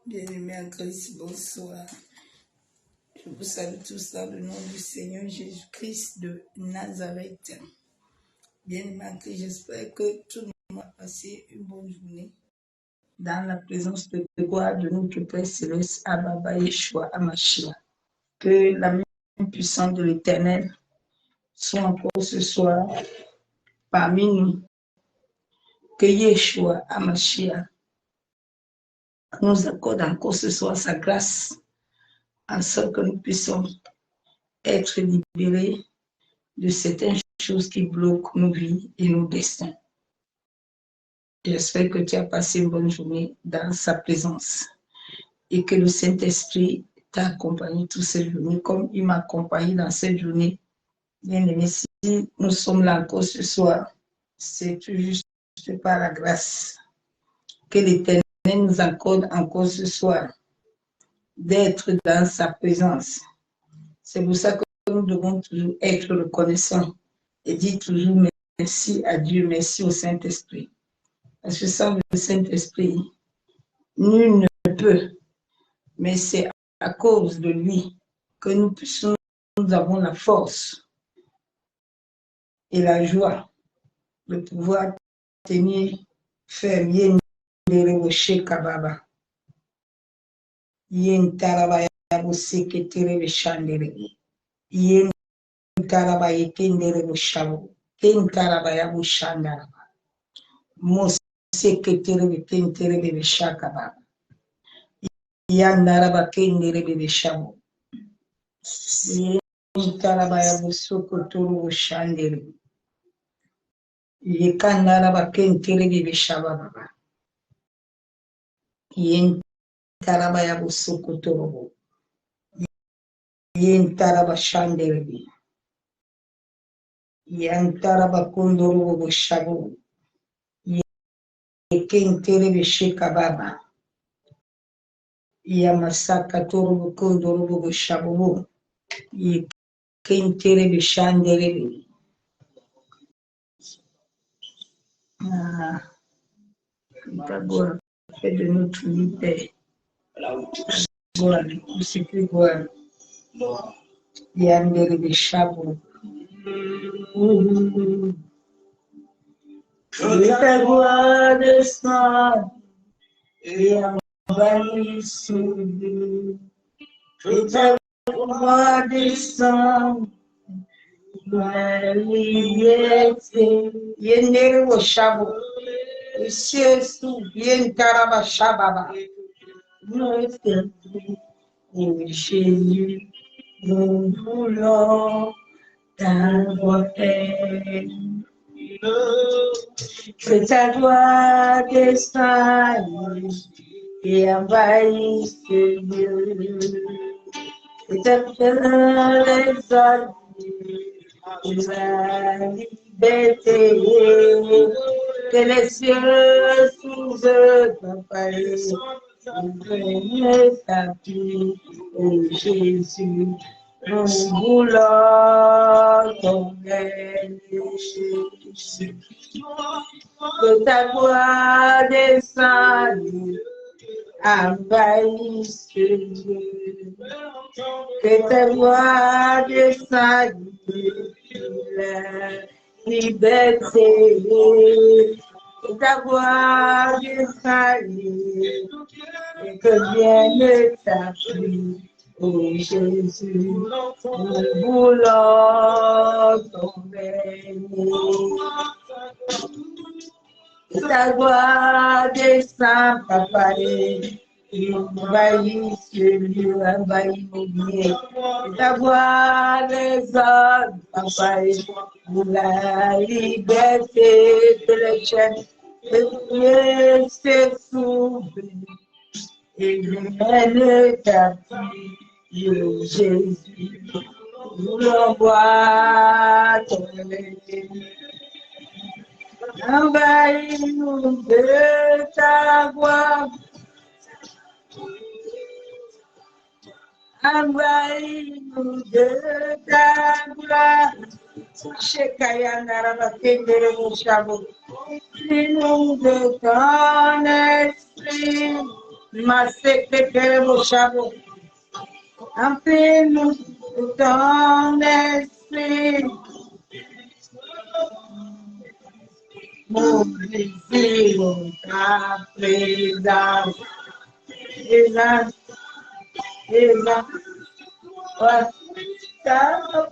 Bien-aimés en Christ, bonsoir. Je vous salue tous dans le nom du Seigneur Jésus-Christ de Nazareth. Bien-aimés en Christ, j'espère que tout le monde a passé une bonne journée dans la présence de gloire de notre Père Céleste, Abba Yeshua Amashia. Que la main puissante de l'Éternel soit encore ce soir parmi nous. Que Yeshua Amashia nous accorde encore ce soir sa grâce, en sorte que nous puissions être libérés de certaines choses qui bloquent nos vies et nos destins. J'espère que tu as passé une bonne journée dans sa présence et que le Saint-Esprit t'a accompagné toute cette journée comme il m'a accompagné dans cette journée. Bien-aimés, si nous sommes là encore ce soir, c'est tout juste par la grâce que l'Éternel nous accorde encore ce soir d'être dans sa présence. C'est pour ça que nous devons toujours être reconnaissants et dire toujours merci à Dieu, merci au Saint-Esprit. Parce que sans le Saint-Esprit, nul ne peut, mais c'est à cause de lui que nous avons la force et la joie de pouvoir tenir ferme. Yen derewoshe kababa. Yen tarabaya boseke terebe shandere. Yen tarabaya kendere boshabo. Ken tarabaya boshandara. Moseke terebe kenterebe beshakaba. Yandaraba kendere beshabo. Yen tarabaya bosoko toro boshandere. Yekandaraba kenterebe beshababa. Yen tarabaya bosoko toro. Yen taraba shandere. Yen taraba kondoro boshabo. Yen terebe shekababa. Yamasaka toro kondoro boshabo. Yen terebe shandere. Ta gloire fait de notre vie, gloire, c'est que gloire. Yandere Bishabo. Que ta gloire descende et envahisse ce lieu. Que ta gloire descende, la liberté. Yendere Bishabo. Le ciel s'ouvre, Yentaraba Shababa. Notre Dieu, Jésus, nous voulons ta gloire. Que ta gloire descende et envahisse ce lieu. Que ta gloire exalte la liberté. Que les cieux s'ouvrent, Papa, ouvre ta vie, oh Jésus. Nous voulons ton aide. Que ta gloire descende, envahisse ce lieu. Que ta gloire descende, la liberté. Que ta gloire descende, et que vienne ta pluie. Oh Jésus, nous voulons ton règne. Que ta gloire descend, Papa, envahisse ce lieu, envahisse nos vies. Que ta gloire descend, Papa, pour la liberté de les chaînes. Que Dieu s'ouvre et vienne ta pluie. Jésus, nous l'envoie ton règne. Envahis-nous de ta gloire. Envahis-nous de ta gloire. Shekayana Rabakendere Mouchabo. Remplis-nous de ton esprit. ma secrétaire mon chameau. Remplis-nous de ton esprit. Mobilisez ta présence. Présence, présence. Ta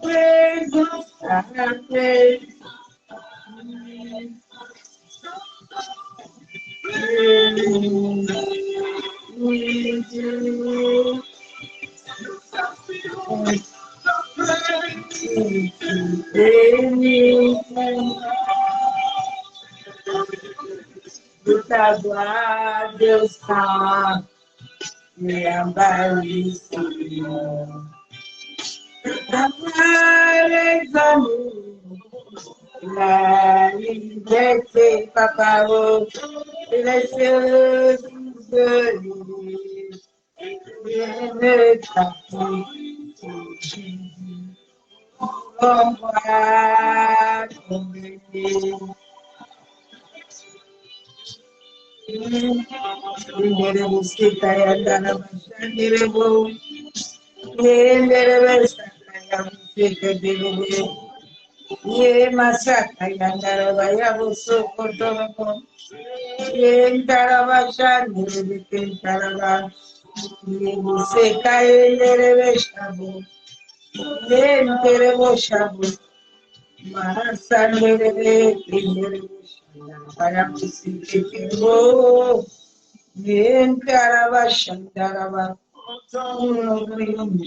présence, ta présence. De ta gloire, Dieu Saint, et emballissement. Ta gloire, la liberté, papa, les cieux de l'île, et ta Jésus, comme moi, comme lui. Ye masaka yandara ya buso kotono ye ndara shani ye ndara ye museka yendere shabu ye ndere shabu mahasandere yendere shabu ya musike wo ye ndara shandara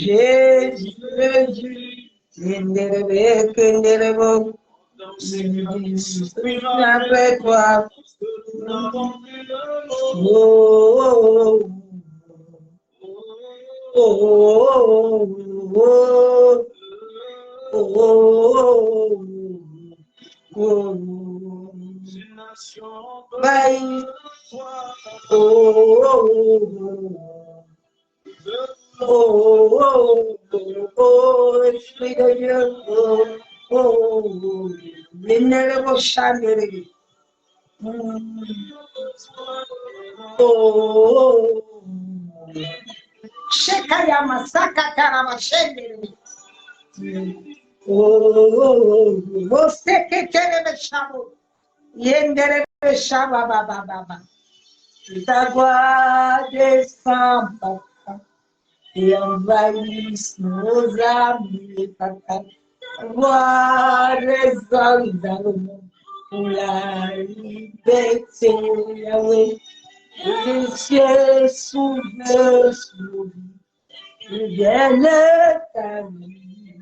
Jesus Yendere kendere bo après toi oh oh oh oh oh bye oh, Esprit de Dieu, venez vos chandeliers. Shekaya masaka karama chandeliers. Você que quer me chamar, yendere me chama baba. Ta gloire descend. Et envahissent nos amis, papa. Voir les hommes dans le monde pour la liberté, oui. Les cieux s'ouvrent sur nous, vienne ta vie,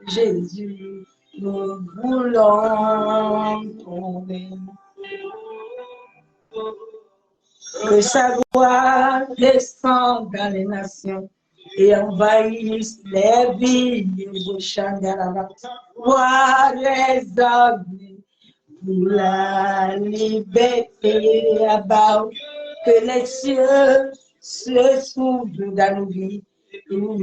Jésus, nous voulons tomber. Que sa gloire descende dans les nations et envahisse les villes de Chandara. Voir les hommes pour la liberté là-bas. Que les cieux se s'ouvrent dans nos vies. Nous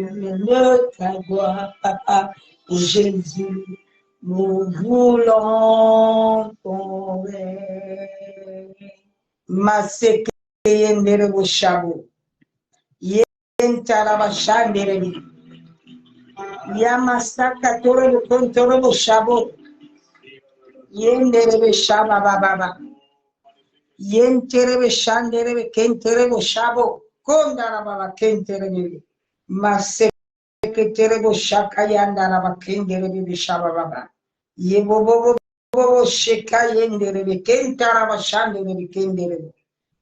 ta gloire, papa, pour Jésus, nous voulons tomber. Maseke yendere bushabu yentara bashandere yamasaka toro kontoro bushabu yendere beshaba baba yentere beshandere kentere bushabu kondara baba kentere be maseke tere bushaka yandara bakendere beshaba baba yebobo sheka yendere be kentara bashandere be kendere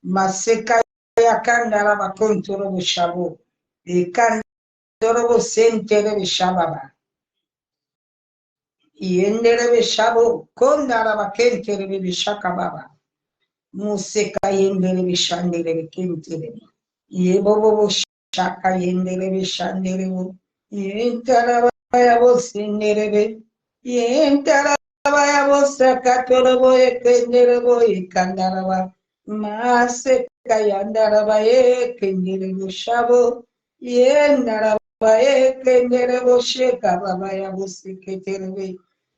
maseka yakandara bakontoro bushabu ekandoro busentere beshababa yendere beshabu kondara bakentere beshaka baba museka yendere beshandere bekentere yebobo shaka yendere beshandere yentara bayabo sendere be yentara bayabo sakatoro bo ekendere bo ekandara ba maseka yandara baye kendere bushabo yendara baye kendere busheka baba ya buseketere be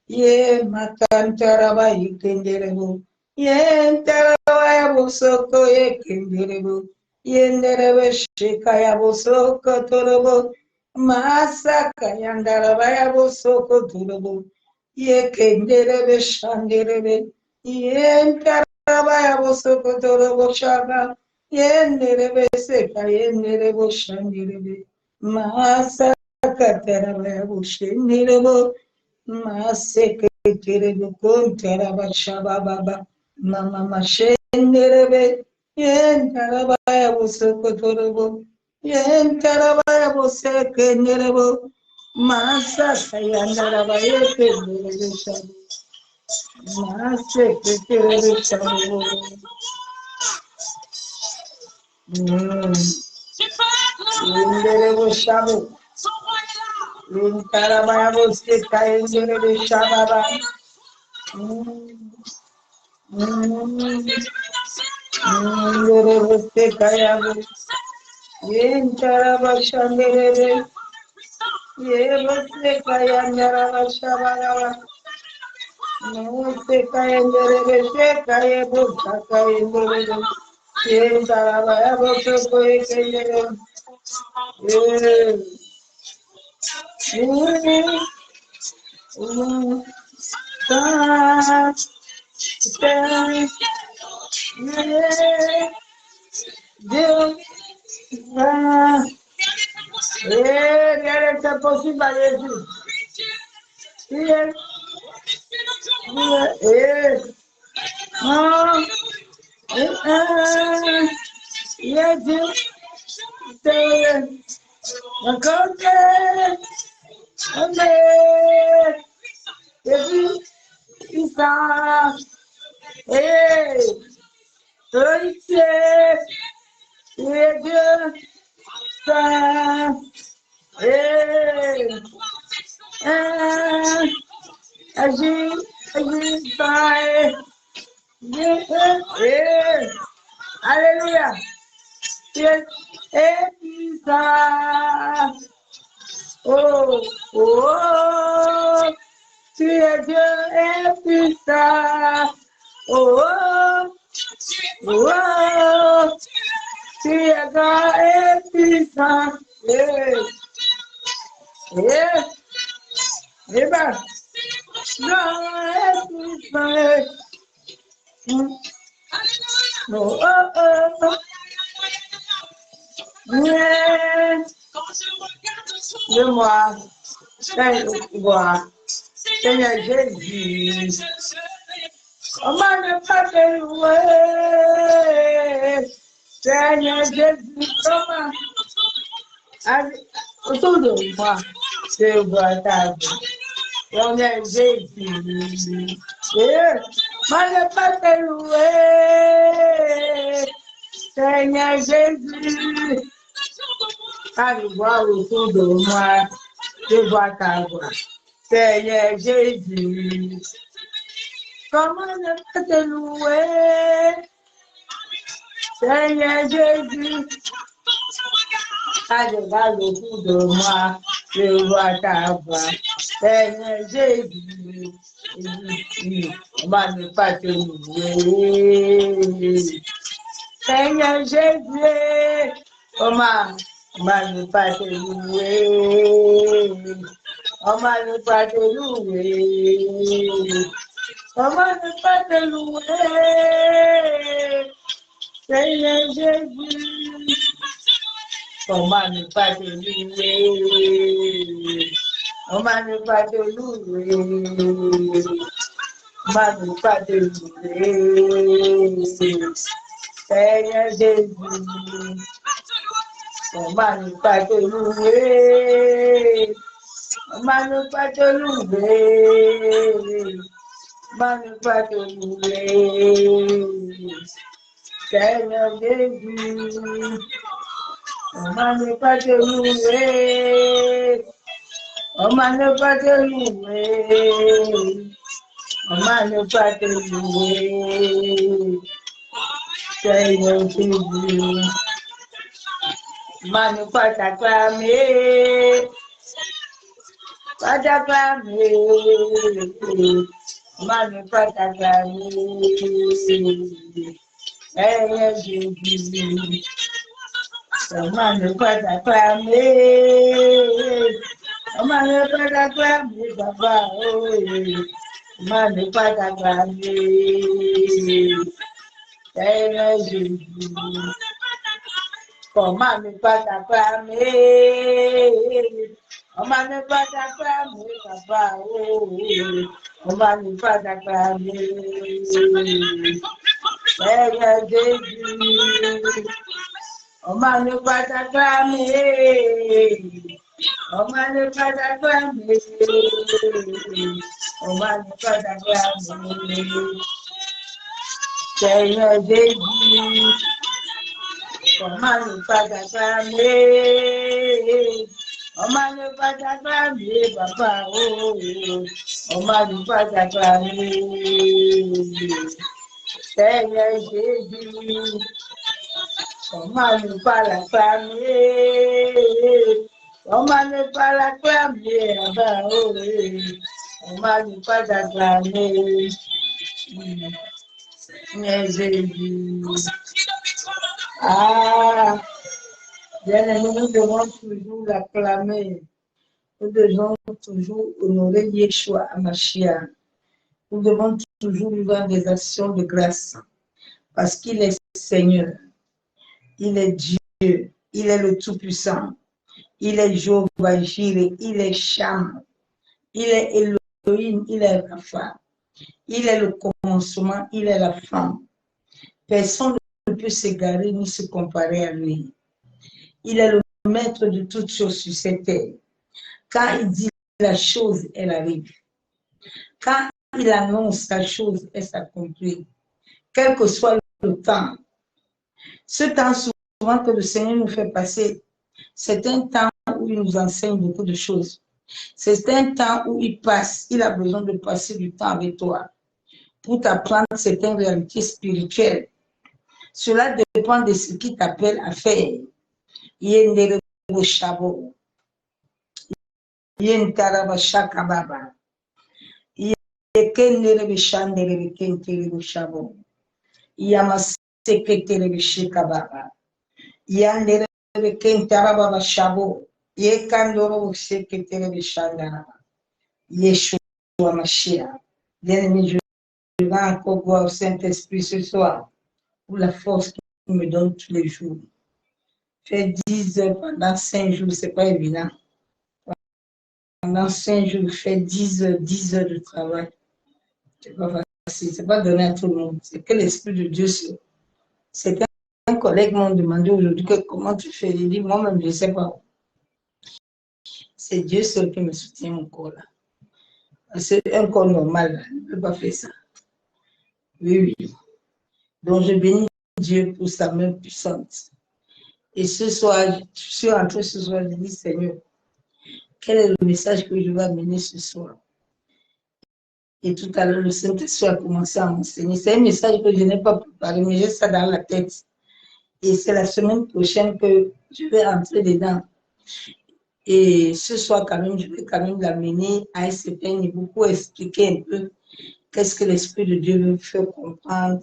ye makantara baye kendere bu yentara baye busoko ye kendere bu yenderebe shekaya bosoko torobo masaka yandarabaya bosoko torobo yekenderebe shanderebe yendarabaya bosoko torobo shaka yenderebe seka yenderebe shanderebe masaka tarabaya boshenderebo maseke terebe kontaraba shababa mama mashenderebe yentarabaya bosoko torobo yentarabaya boseke nerebo masaka yandarabaya kenderebe shabu maseke terebe shabu yenderebo shabu yentarabaya boseka yenderebe shababa yenderebe seka yabu yentaraba shanderebe yeboseka yandaraba shababa seka yenderebe seka yebosaka yenderebe yentarabaya bosoko yenderebe Hallelujah. Yes, oh, oh, tu es Dieu et puissant. Oh, oh, tu es grand et puissant. Yes, yes, amen. Grand et puissant. Oh, oh, oh. Yes. Dis-moi, Seigneur Jésus, comment ne pas te louer? Seigneur Jésus, comment autour de moi, je vois ta vie. Seigneur Jésus, comment ne pas te louer? Seigneur Jésus, allez voir autour de moi, je vois ta voix. Seigneur Jésus, comment ne pas te louer? Seigneur Jésus, allez voir autour de moi, je vois ta voix. Seigneur Jésus, comment ne pas te louer? Seigneur Jésus, comment ne pas te louer? Comment ne pas te louer? Comment ne pas te louer? Seigneur Jésus, comment ne pas te louer? Comment ne pas te louer? Comment ne pas te louer? Seigneur Jésus, comment ne pas te louer? Comment ne pas te louer? Comment ne pas te louer? Seigneur Jésus, comment ne pas te louer? Comment ne pas te louer? Comment ne pas te louer? Seigneur Jésus, comment ne pas t'acclamer? Pas t'acclamer. Comment ne pas t'acclamer? Seigneur Jésus, Comment ne pas t'acclamer? Comment ne pas t'acclamer, papa? Oh, comment ne pas t'acclamer? Seigneur Jésus. Comment ne pas t'acclamer? Comment ne pas t'acclamer, papa? Oh, comment ne pas t'acclamer? Seigneur Jésus. Comment ne pas t'acclamer? Comment ne pas t'acclamer? Comment ne pas t'acclamer? Seigneur Jésus. Comment ne pas t'acclamer? Comment ne pas t'acclamer, papa? Oh, comment ne pas t'acclamer? Seigneur Jésus. Comment ne pas l'acclamer? Comment ne pas l'acclamer, papa? Oh, comment ne pas t'acclamer? Seigneur Jésus. Ah, bien aimé, nous devons toujours l'acclamer. Nous devons toujours honorer Yeshua Hamashiach. Nous devons toujours lui rendre des actions de grâce parce qu'il est Seigneur. Il est Dieu. Il est le Tout-Puissant. Il est Jéhovah Jireh. Il est Sham. Il est Elohim. Il est Rapha. Il est le commencement. Il est la fin. Personne ne peut s'égarer ni se comparer à lui. Il est le maître de toutes choses sur cette terre. Quand il dit la chose, elle arrive. Quand il annonce la chose, elle s'accomplit. Quel que soit le temps. Ce temps souvent que le Seigneur nous fait passer, c'est un temps où il nous enseigne beaucoup de choses. C'est un temps où il passe, il a besoin de passer du temps avec toi pour t'apprendre certaines réalités spirituelles. Cela dépend de ce qu'il t'appelle à faire. Yendere Boshabo. Yentaraba Shakababa. Yekendere Bishandere Bikentere Boshabo. Yamaseketere Bishikababa. Yandere Bikentaraba Bashabo. Yekandoro Seketere Bishandaraba. Yeshua Mashiach. Bien-aimé, je vais encore voir au Saint-Esprit ce soir pour la force qu'il me donne tous les jours. Faire 10 heures pendant 5 jours, ce n'est pas évident. Pendant 5 jours, faire 10 heures de travail. Ce n'est pas facile, ce n'est pas donné à tout le monde. C'est que l'Esprit de Dieu, c'est un collègue m'a demandé aujourd'hui comment tu fais. Il dit, moi-même, je ne sais pas. C'est Dieu seul qui me soutient mon corps là. C'est un corps normal, là. Il ne peut pas faire ça. Oui, oui. Donc, je bénis Dieu pour sa main puissante. Et ce soir, je suis rentrée ce soir, je dis, Seigneur, quel est le message que je vais amener ce soir? Et tout à l'heure, le Saint-Esprit a commencé à m'enseigner. C'est un message que je n'ai pas préparé, mais j'ai ça dans la tête. Et c'est la semaine prochaine que je vais entrer dedans. Et ce soir, quand même, je vais quand même l'amener à un certain niveau pour expliquer un peu qu'est-ce que l'Esprit de Dieu veut faire comprendre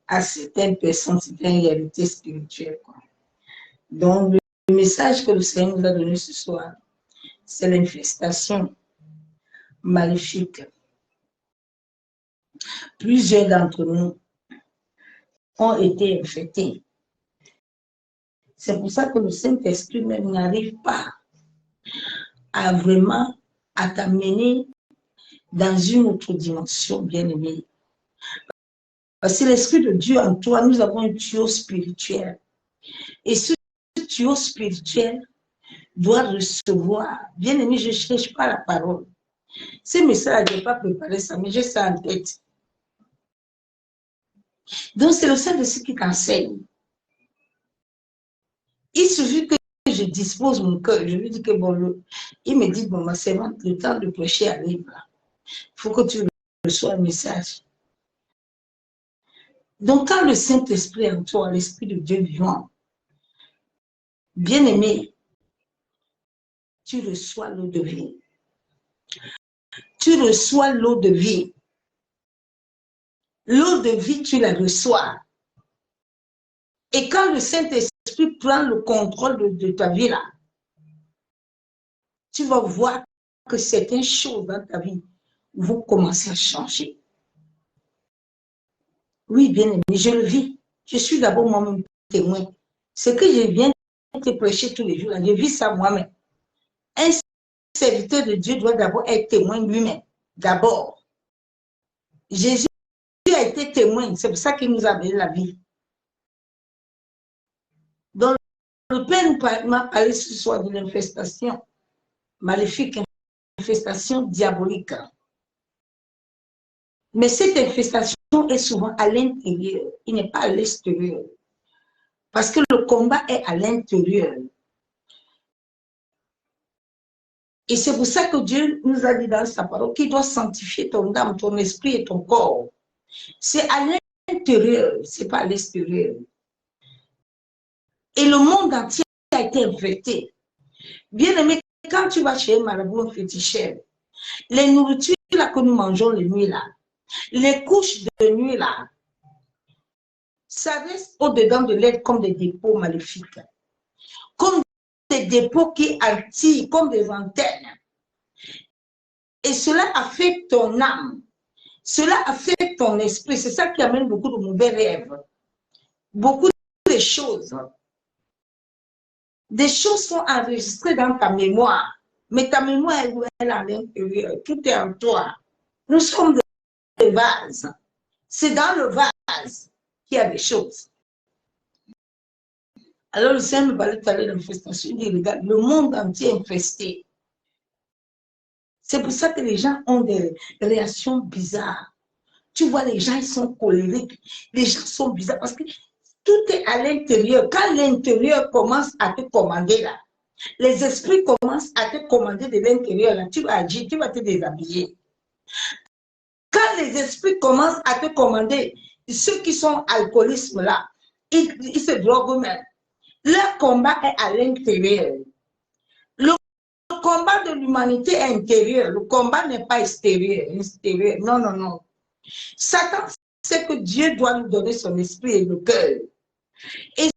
à certaines personnes, certaines réalités spirituelles, quoi. Donc, le message que le Seigneur nous a donné ce soir, c'est l'infestation maléfique. Plusieurs d'entre nous ont été infectés. C'est pour ça que le Saint-Esprit même n'arrive pas à vraiment à t'amener dans une autre dimension, bien-aimé. Parce que l'Esprit de Dieu en toi, nous avons un tuyau spirituel. Et ce tuyau spirituel doit recevoir. Bien-aimé, je ne cherche pas la parole. Ce message, je n'ai pas préparé ça, mais j'ai ça en tête. Donc, c'est le Saint-Esprit qui t'enseigne. Il suffit que je dispose mon cœur. Je lui dis que bon, il me dit, bon, ma servante, le temps de prêcher arrive. Il faut que tu reçois le message. Donc, quand le Saint-Esprit est en toi, l'Esprit de Dieu vivant, bien-aimé, tu reçois l'eau de vie. Tu reçois l'eau de vie. L'eau de vie, tu la reçois. Et quand le Saint-Esprit prends le contrôle de ta vie là, tu vas voir que certaines choses dans ta vie vont commencer à changer. Oui, bien aimé, je le vis. Je suis d'abord moi-même témoin. Ce que je viens de te prêcher tous les jours, je vis ça moi-même. Un serviteur de Dieu doit d'abord être témoin lui-même. D'abord. Jésus a été témoin. C'est pour ça qu'il nous a donné la vie. Donc, le Père m'a parlé ce soir d'une infestation maléfique, infestation diabolique. Mais cette infestation est souvent à l'intérieur. Il n'est pas à l'extérieur. Parce que le combat est à l'intérieur. Et c'est pour ça que Dieu nous a dit dans sa parole qu'il doit sanctifier ton âme, ton esprit et ton corps. C'est à l'intérieur, ce n'est pas à l'extérieur. Et le monde entier a été infecté. Bien aimé, quand tu vas chez un marabout, un féticheur, les nourritures là que nous mangeons les nuits là, les couches de nuit là, ça reste au-dedans de l'air comme des dépôts maléfiques, comme des dépôts qui attirent, comme des antennes. Et cela affecte ton âme, cela affecte ton esprit. C'est ça qui amène beaucoup de mauvais rêves, beaucoup de choses. Des choses sont enregistrées dans ta mémoire, mais ta mémoire elle est à l'intérieur, tout est en toi. Nous sommes des vases. C'est dans le vase qu'il y a des choses. Alors le Seigneur me parlait tout à l'heure de l'infestation. Il dit, regarde, le monde entier est infesté. C'est pour ça que les gens ont des réactions bizarres. Tu vois, les gens, ils sont colériques. Les gens sont bizarres parce que tout est à l'intérieur. Quand l'intérieur commence à te commander là, les esprits commencent à te commander de l'intérieur là, tu vas agir, tu vas te déshabiller. Quand les esprits commencent à te commander, ceux qui sont alcoolisme là, ils se droguent eux-mêmes. Leur combat est à l'intérieur. Le combat de l'humanité est intérieur. Le combat n'est pas extérieur. Non, non, non. Satan sait que Dieu doit nous donner son esprit et le cœur. Et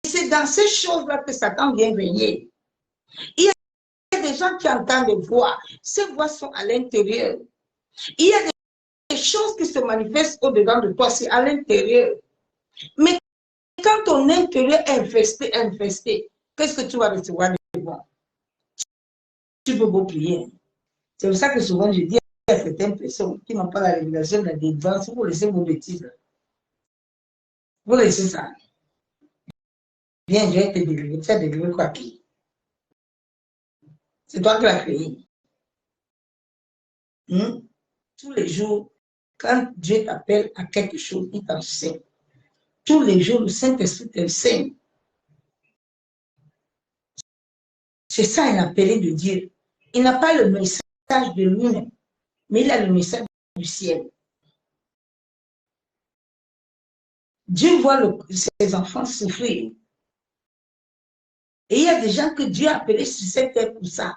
c'est dans ces choses-là que Satan vient régner. Il y a des gens qui entendent des voix. Ces voix sont à l'intérieur. Il y a des choses qui se manifestent au-dedans de toi, c'est à l'intérieur. Mais quand ton intérieur est infesté, qu'est-ce que tu vas recevoir de bon? Tu peux beau prier. C'est pour ça que souvent je dis à certaines personnes qui n'ont pas la révélation de la délivrance, vous laissez vos bêtises. Vous laissez ça. Viens, je vais te délivrer. Tu as délivré quoi qui? C'est toi qui l'as créé. Tous les jours, quand Dieu t'appelle à quelque chose, il t'enseigne. Tous les jours, le Saint-Esprit t'enseigne. C'est ça un appelé de Dieu. Il n'a pas le message de lui-même, mais il a le message du ciel. Dieu voit ses enfants souffrir. Et il y a des gens que Dieu a appelés sur cette terre pour ça.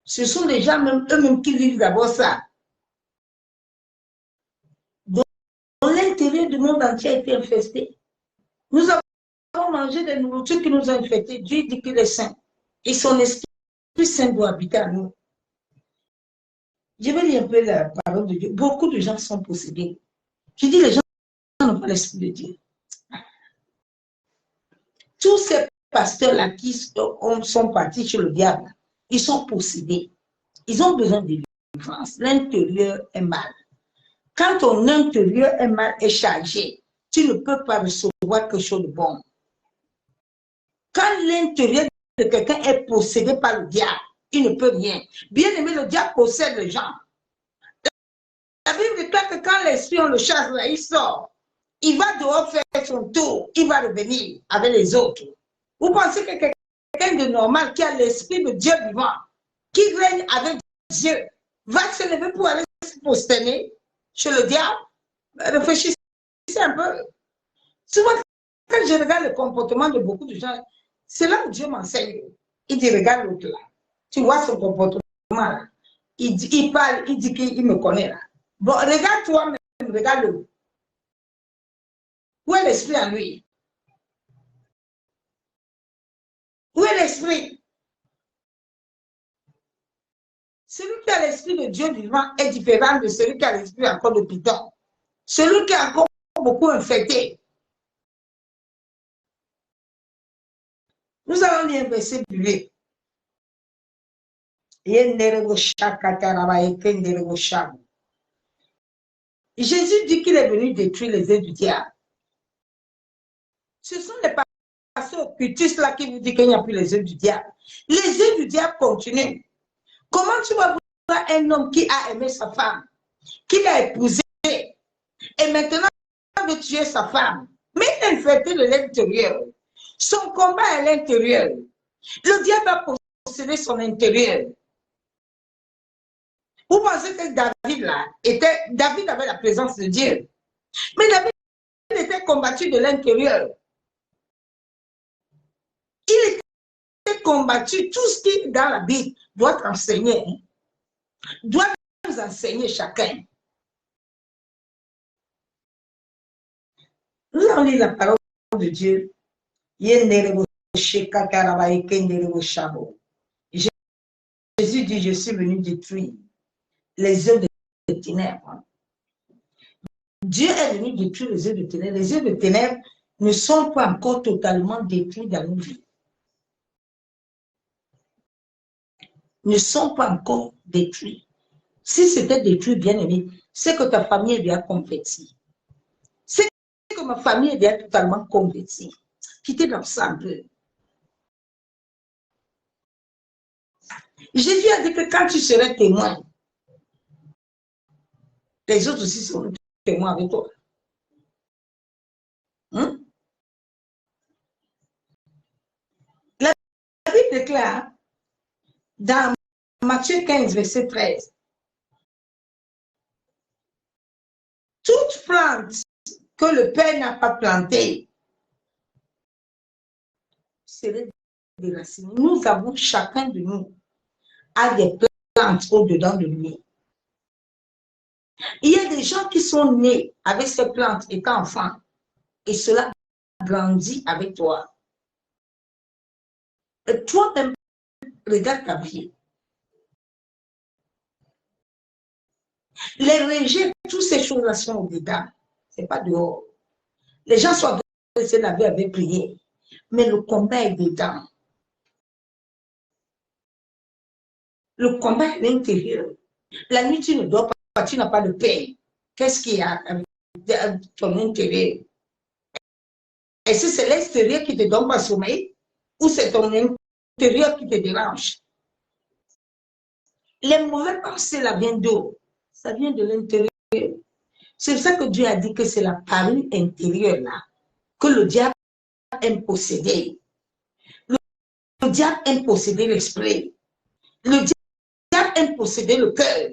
Ce sont des gens eux-mêmes qui vivent d'abord ça. Donc, l'intérieur du monde entier a été infesté. Nous avons mangé des nourritures qui nous ont infectés. Dieu dit qu'il est saint. Et son esprit saint doit habiter à nous. Je vais lire un peu la parole de Dieu. Beaucoup de gens sont possédés. Je dis les gens n'ont pas l'esprit de Dieu. Tous ces pasteurs-là qui sont partis chez le diable, ils sont possédés. Ils ont besoin de délivrance. L'intérieur est mal. Quand ton intérieur est mal, est chargé, tu ne peux pas recevoir quelque chose de bon. Quand l'intérieur de quelqu'un est possédé par le diable, il ne peut rien. Bien aimé, le diable possède les gens. La Bible déclare que quand l'esprit, on le chasse, là, il sort. Il va dehors faire son tour. Il va revenir avec les autres. Vous pensez que quelqu'un de normal qui a l'esprit de Dieu vivant, qui règne avec Dieu, va se lever pour aller se prosterner chez le diable? Réfléchissez un peu. Souvent, quand je regarde le comportement de beaucoup de gens, c'est là où Dieu m'enseigne. Il dit, regarde l'autre là. Tu vois son comportement là. Il parle, il dit qu'il me connaît là. Bon, regarde toi-même, regarde-le. Où est l'esprit en lui? l'esprit. Celui qui a l'esprit de Dieu vivant est différent de celui qui a l'esprit encore de Python. Celui qui est encore beaucoup infecté. Nous allons lire un verset biblique. Jésus dit qu'il est venu détruire les œuvres du diable. Ce sont les pasteurs occultistes là qui vous disent qu'il n'y a plus les œuvres du diable. Les œuvres du diable continuent. Comment tu vas voir un homme qui a aimé sa femme, qui l'a épousée, et maintenant il veut tuer sa femme, mais il est infecté de l'intérieur. Son combat est à l'intérieur. Le diable va posséder son intérieur. Vous pensez que David avait la présence de Dieu. Mais David était combattu de l'intérieur. Il était combattu. Tout ce qui est dans la Bible doit enseigner. Doit nous enseigner chacun. Nous allons lire la parole de Dieu. Jésus dit, je suis venu détruire les œuvres de ténèbres. Dieu est venu détruire les œuvres de ténèbres. Les œuvres de ténèbres ne sont pas encore totalement détruites dans nos vies. Ne sont pas encore détruits. Si c'était détruit, bien aimé, c'est que ta famille est bien convertie. C'est que ma famille est bien totalement convertie. Quittez l'ensemble. Jésus a dit que quand tu serais témoin, les autres aussi seront témoins avec toi. La Bible déclare dans Matthieu 15, verset 13, toute plante que le Père n'a pas plantée serait déracinée. Nous avons, chacun de nous, a des plantes au-dedans de lui. Il y a des gens qui sont nés avec ces plantes étant enfants et cela grandit avec toi. Et toi-même, regarde ta vie. Les rejets, toutes ces choses-là sont au-dedans. Ce n'est pas dehors. Les gens sont adressés la vie avec prière, mais le combat est dedans. Le combat est à l'intérieur. La nuit, tu ne dors pas, tu n'as pas de paix. Qu'est-ce qu'il y a avec ton intérieur? Est-ce que c'est l'extérieur qui te donne pas sommeil ou c'est ton intérieur qui te dérange? Les mauvais pensées, là, viennent d'où? Ça vient de l'intérieur. C'est pour ça que Dieu a dit que c'est la parure intérieure, là, que le diable aime posséder. Le diable aime posséder l'esprit. Le diable aime posséder le cœur.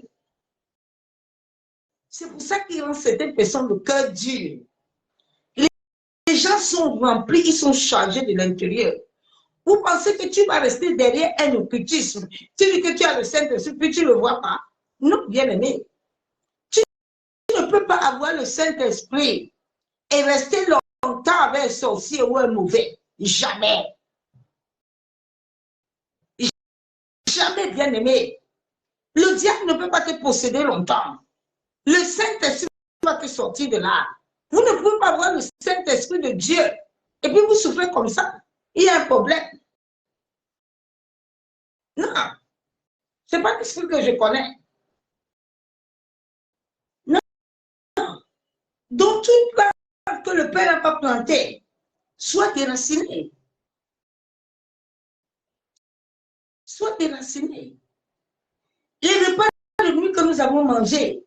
C'est pour ça qu'il rend certaines personnes le cœur dur. Les gens sont remplis, ils sont chargés de l'intérieur. Vous pensez que tu vas rester derrière un occultisme. Tu dis que tu as le Saint-Esprit, puis tu ne le vois pas. Non, bien aimé. Tu ne peux pas avoir le Saint-Esprit et rester longtemps avec un sorcier ou un mauvais. Jamais. Jamais, bien aimé. Le diable ne peut pas te posséder longtemps. Le Saint-Esprit va te sortir de là. Vous ne pouvez pas avoir le Saint-Esprit de Dieu et puis vous souffrez comme ça. Il y a un problème. Non. Ce n'est pas l'esprit que je connais. Non. Donc, toute plante que le Père n'a pas plantée soit déracinée. Soit déracinée. Les repas de nuit que nous avons mangés,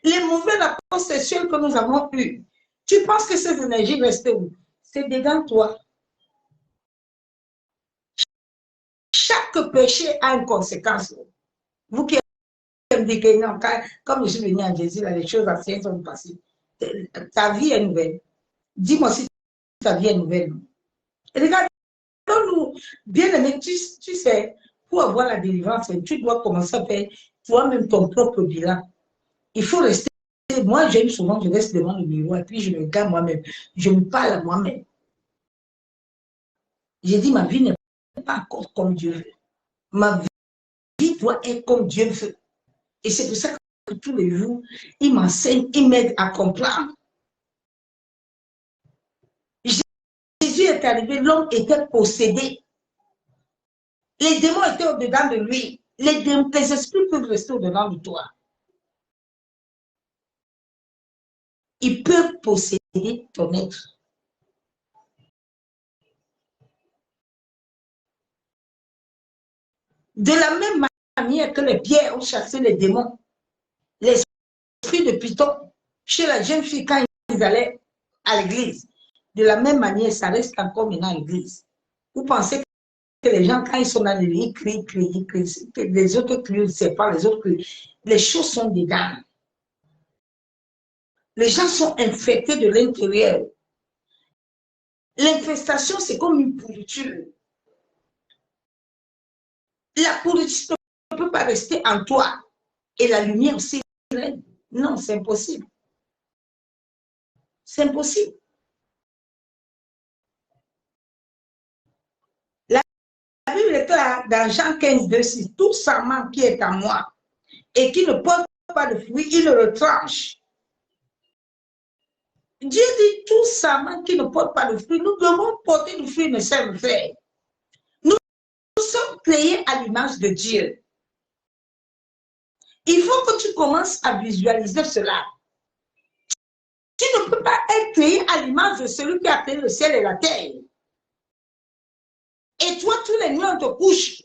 les mauvais rapports sexuels que nous avons eus, tu penses que ces énergies restent où? C'est dedans toi. Chaque péché a une conséquence. Vous qui me dites que non, comme je suis venu à Jésus, là, les choses anciennes sont passées. Ta vie est nouvelle. Dis-moi si ta vie est nouvelle. Regarde, nous, bien aimé, tu sais, pour avoir la délivrance, tu dois commencer à faire toi-même ton propre bilan. Il faut rester. Moi, j'aime souvent, je reste devant le miroir et puis je me regarde moi-même. Je me parle à moi-même. J'ai dit, ma vie n'est pas encore comme Dieu veut. Ma vie doit être comme Dieu veut. Et c'est pour ça que tous les jours, il m'enseigne, il m'aide à comprendre. Jésus est arrivé, l'homme était possédé. Les démons étaient au-dedans de lui. Les esprits peuvent rester au-dedans de toi. Ils peuvent posséder ton être. De la même manière que les pierres ont chassé les démons, l'esprit de Python, chez la jeune fille quand ils allaient à l'église, de la même manière, ça reste encore maintenant à l'église. Vous pensez que les gens, quand ils sont dans l'église, ils crient, les autres crient, c'est pas les autres crient. Les choses sont dedans. Les gens sont infectés de l'intérieur. L'infestation, c'est comme une pourriture. La pourriture ne peut pas rester en toi. Et la lumière aussi, non, c'est impossible. C'est impossible. La Bible est claire dans Jean 15, 2, 6. Tout sarment qui est en moi et qui ne porte pas de fruits, il le retranche. Dieu dit tout sarment qui ne porte pas de fruits, nous devons porter du fruit, mes chers frères. Nous sommes créés à l'image de Dieu. Il faut que tu commences à visualiser cela. Tu ne peux pas être créé à l'image de celui qui a créé le ciel et la terre. Et toi, tous les nuits, on te couche.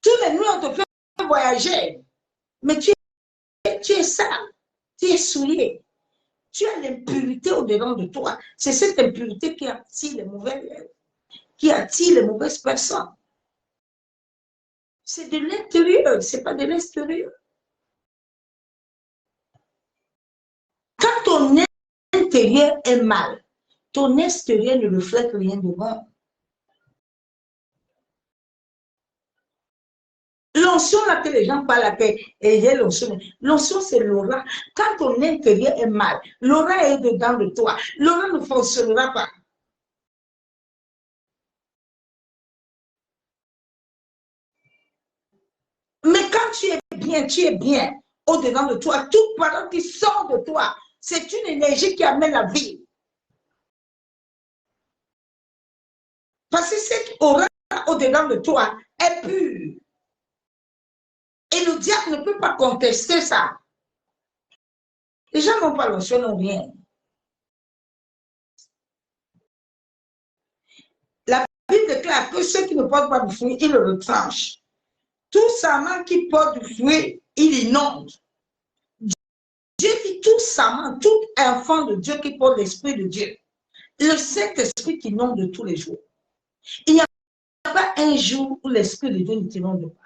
Tous les nuits, on te fait voyager. Mais tu es sale, tu es souillé. Tu as l'impurité au-dedans de toi. C'est cette impurité qui attire les mauvaises personnes. C'est de l'intérieur, ce n'est pas de l'extérieur. Quand ton intérieur est mal, ton extérieur ne reflète rien de bon. L'onction, là que les gens parlent, et l'onction. L'onction, c'est l'aura. Quand ton intérieur est mal, l'aura est dedans de toi. L'aura ne fonctionnera pas. Mais quand tu es bien au-dedans de toi. Toute parole qui sort de toi, c'est une énergie qui amène la vie. Parce que cette aura au-dedans de toi est pure. Et le diable ne peut pas contester ça. Les gens n'ont pas l'onction, n'ont rien. La Bible déclare que ceux qui ne portent pas de fruit, ils le retranchent. Tout sarment qui porte du fruit, il inonde. Dieu dit tout sarment, tout enfant de Dieu qui porte l'esprit de Dieu. Le Saint-Esprit qui inonde tous les jours. Il n'y a pas un jour où l'esprit de Dieu ne t'inonde pas.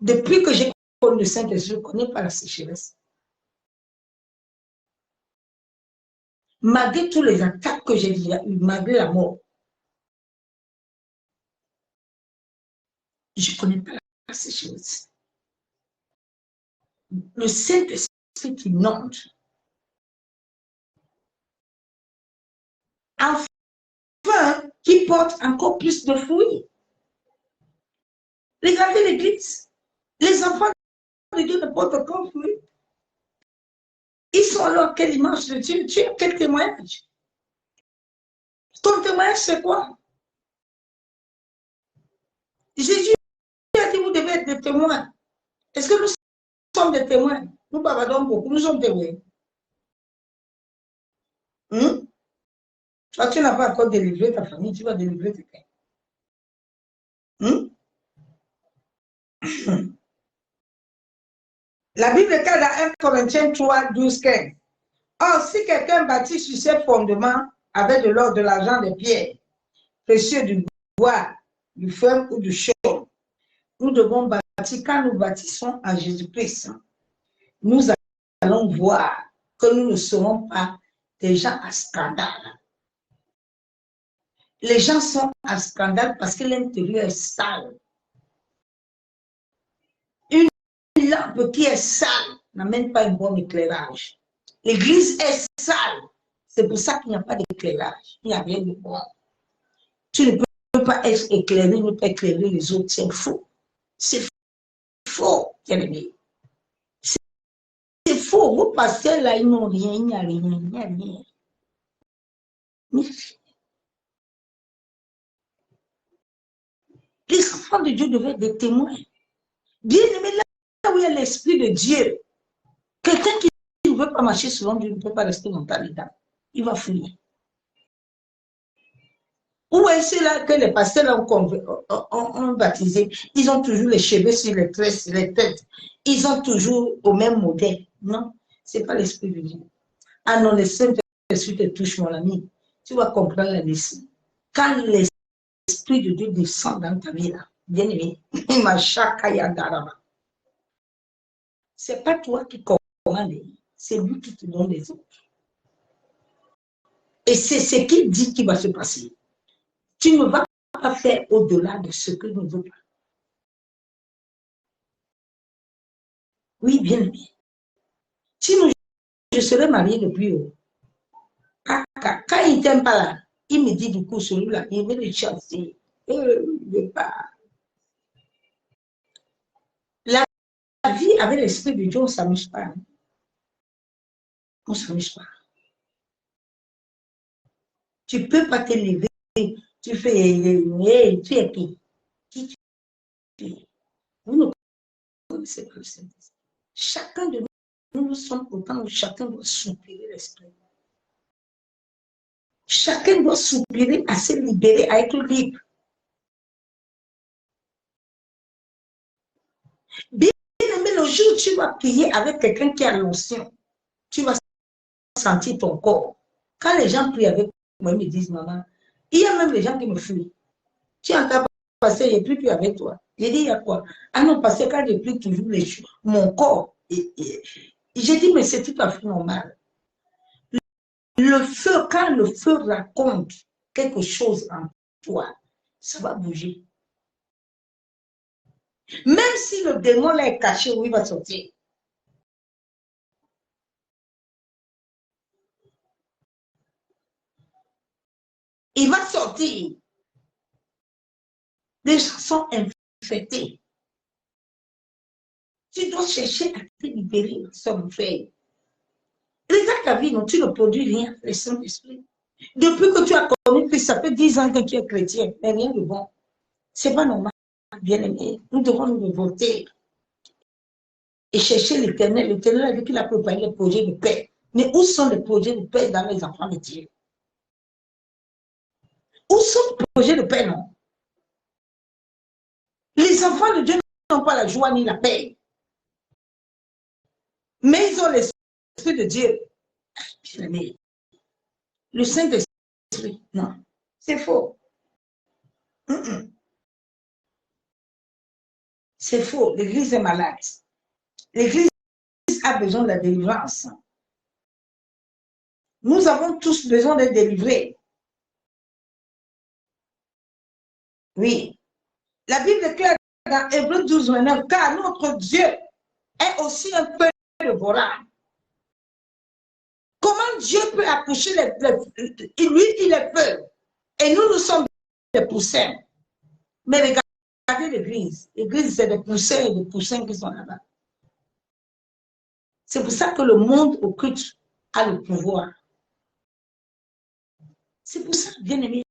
Depuis que j'ai connu le Saint-Esprit, je ne connais pas la sécheresse. Malgré tous les attaques que j'ai déjà eues, malgré la mort, je ne connais pas la sécheresse. Le Saint-Esprit qui inonde. Enfin, qui porte encore plus de fruits. Regardez l'Église. Les enfants de Dieu ne portent aucun fruit. Ils sont alors quelle image de Dieu? Tu as quel témoignage? Ton témoignage, c'est quoi? Jésus a dit, vous devez être des témoins. Est-ce que nous sommes des témoins? Nous bavardons beaucoup, nous sommes témoins. Toi, tu n'as pas encore délivré ta famille, tu vas délivrer quelqu'un. La Bible est dans 1 Corinthiens 3, 12, 15. Or, si quelqu'un bâtit sur ses fondements avec de l'or, de l'argent, des pierres, précieux, du bois, du feu ou du chaume, nous devons bâtir, quand nous bâtissons à Jésus-Christ, nous allons voir que nous ne serons pas des gens à scandale. Les gens sont à scandale parce que l'intérieur est sale. Une lampe qui est sale n'amène pas un bon éclairage. L'église est sale. C'est pour ça qu'il n'y a pas d'éclairage. Il n'y a rien de bon. Tu ne peux pas être éclairé, ne pas éclairer les autres. C'est faux. C'est faux, bien-aimé. C'est faux. Vous passez là, ils n'ont rien, il n'y a rien, il n'y a rien. Les enfants de Dieu devaient être des témoins. Bien-aimé, là où il y a l'Esprit de Dieu, quelqu'un qui ne veut pas marcher selon Dieu ne peut pas rester longtemps dedans. Il va fuir. Où est-ce là que les pasteurs ont baptisé? Ils ont toujours les cheveux sur les têtes. Ils ont toujours au même modèle. Non, ce n'est pas l'Esprit de Dieu. Ah non, le Saint-Esprit te touche, mon ami. Tu vas comprendre la leçon. Quand l'Esprit de Dieu descend dans ta vie, là, bien aimé, ce n'est pas toi qui commandes, c'est lui qui te donne les autres. Et c'est ce qu'il dit qui va se passer. Tu ne vas pas faire au-delà de ce que nous voulons. Oui, bien aimé. Sinon, je serais mariée depuis haut. Quand il ne t'aime pas là, il me dit du coup, celui-là, il veut le chasser. Il ne veut pas. La vie avec l'Esprit de Dieu, on ne s'amuse pas. On ne s'amuse pas. Tu ne peux pas te lever. Tu fais, tu es qui? Qui tu es? Vous ne connaissez pas le Saint-Esprit. Chacun de nous sommes autant où chacun doit soupirer l'Esprit. Chacun doit soupirer à se libérer, à être libre. Bien aimé, le jour où tu vas prier avec quelqu'un qui a l'onction, tu vas sentir ton corps. Quand les gens prient avec moi, ils me disent, maman, il y a même les gens qui me fuient. Tu entends passer, il n'y a plus avec toi. J'ai dit, il y a quoi? Ah non, parce que quand je prie toujours mon corps, j'ai dit, mais c'est tout à fait normal. Le feu, quand le feu raconte quelque chose en toi, ça va bouger. Même si le démon là est caché, où il va sortir. Il va sortir. Les gens sont infectés. Tu dois chercher à te libérer, son frère. Regarde ta vie, non, tu ne produis rien, le Saint-Esprit. Depuis que tu as connu Christ, ça fait 10 ans que tu es chrétien, mais rien de bon. Ce n'est pas normal, bien aimé. Nous devons nous révolter et chercher l'Éternel. L'Éternel a dit qu'il a préparé les projets de paix. Mais où sont les projets de paix dans les enfants de Dieu? Où sont les projets de paix, non? Les enfants de Dieu n'ont pas la joie ni la paix. Mais ils ont l'Esprit de Dieu. Bien aimé. Le Saint-Esprit, non. C'est faux. C'est faux. L'Église est malade. L'Église a besoin de la délivrance. Nous avons tous besoin d'être délivrés. Oui. La Bible est claire dans Hébreux 12, 29, car notre Dieu est aussi un peu de volage. Comment Dieu peut accoucher lui, il est peu. Et nous sommes des poussins. Mais regardez l'Église. L'Église, c'est des poussins et des poussins qui sont là-bas. C'est pour ça que le monde occulte a le pouvoir. C'est pour ça, bien aimé.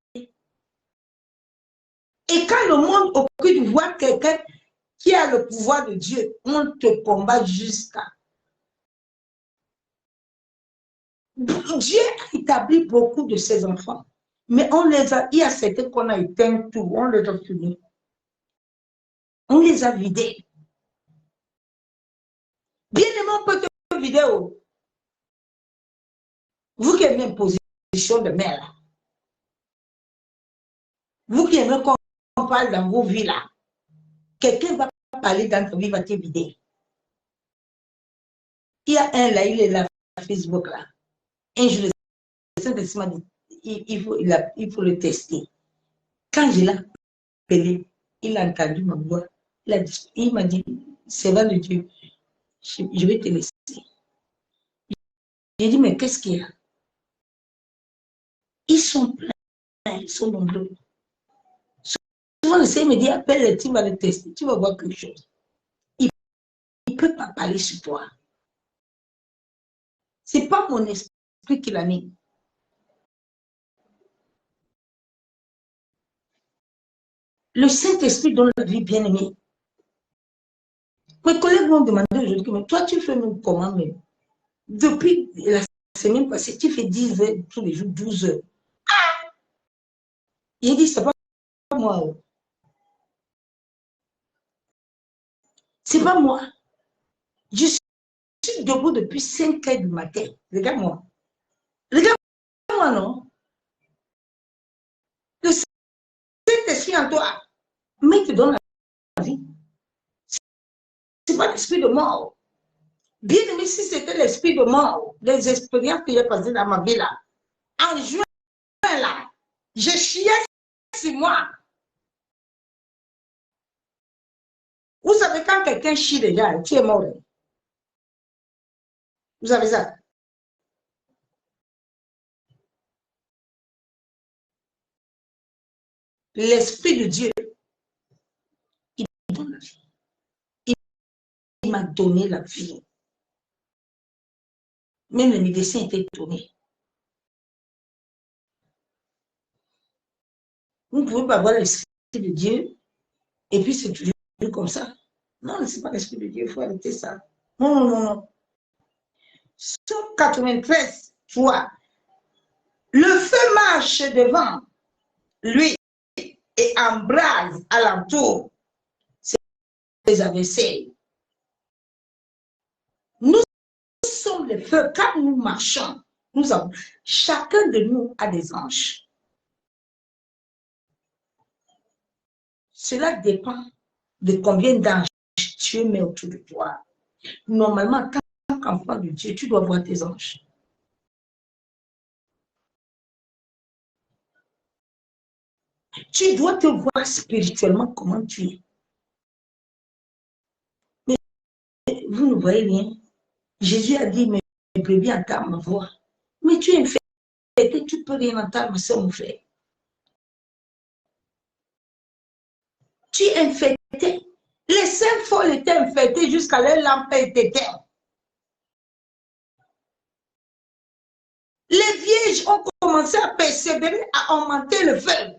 Et quand le monde occulte voit quelqu'un qui a le pouvoir de Dieu, on te combat jusqu'à. Dieu a établi beaucoup de ses enfants, mais il y a certains qu'on a éteint tout, on les a finis. On les a vidés. Bien aimé, on peut te vider. Vous qui aimez une position de mère, vous qui aimez qu'on parle dans vos vies là, quelqu'un va parler dans ta vie, va te vider. Il y a un là, il est là, Facebook là. Un jour, le Saint-Esprit m'a dit, il faut le tester. Quand je l'ai appelé, il a entendu ma voix. Il m'a dit, c'est vrai le Dieu, je vais te laisser. J'ai dit, mais qu'est-ce qu'il y a? Ils sont pleins, ils sont nombreux. Souvent, le Seigneur me dit, appelle-les, tu vas les tester, tu vas voir quelque chose. Il ne peut pas parler sur toi. Ce n'est pas mon esprit qui l'a mis. Le Saint-Esprit donne la vie bien-aimée. Mes collègues m'ont demandé aujourd'hui, mais toi, tu fais nous comment même? Depuis la semaine passée, tu fais 10 heures tous les jours, 12 heures. Il dit, c'est pas moi. C'est pas moi. Je suis debout depuis 5 heures du matin. Regarde-moi. Regarde-moi, non? Le Saint-Esprit en toi, mais te donne la vie. Ce n'est pas l'esprit de mort. Bien aimé, si c'était l'esprit de mort, les expériences que j'ai passées dans ma vie là, en juin là, je chiais sur moi. Vous savez, quand quelqu'un chie déjà, tu es mort. Vous savez ça? L'esprit de Dieu, il donne la vie. Il m'a donné la vie. Même les médecins étaient étonnés. Vous ne pouvez pas avoir l'esprit de Dieu et puis c'est toujours comme ça. Non, ce n'est pas l'esprit de Dieu, il faut arrêter ça. Non, non, non, non. Sur 93, tu vois, le feu marche devant lui et embrase alentour ses adversaires. Nous sommes les feux. Quand nous marchons, nous avons, chacun de nous a des anges. Cela dépend de combien d'anges Dieu met autour de toi. Normalement, tant qu'enfant de Dieu, tu dois voir tes anges. Tu dois te voir spirituellement comment tu es. Mais vous ne voyez rien. Jésus a dit, mes brebis entendent ma voix. Mais tu es infecté, tu ne peux rien entendre, c'est mon frère. Tu es infecté. Les saints folles étaient infectés jusqu'à leur lampe était éteinte. Les vierges ont commencé à persévérer, à augmenter le feu.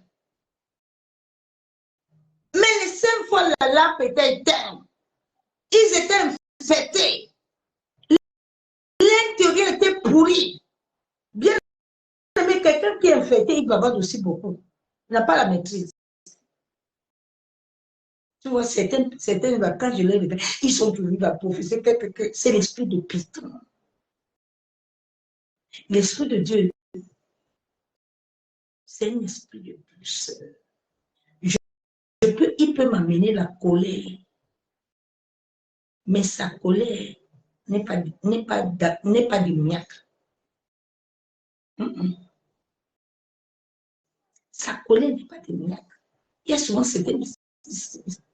Mais les saints folles, la lampe était éteinte. Ils étaient infectés. L'intérieur était pourri. Bien aimé, quelqu'un qui est infecté, il bavarde aussi beaucoup. Il n'a pas la maîtrise. Tu vois, certains quand je les regarde, ils sont toujours à professer que c'est l'esprit de Python. L'esprit de Dieu, c'est un esprit de douceur. Il peut m'amener la colère, mais sa colère n'est pas démoniaque. Sa colère n'est pas démoniaque. Il y a souvent certains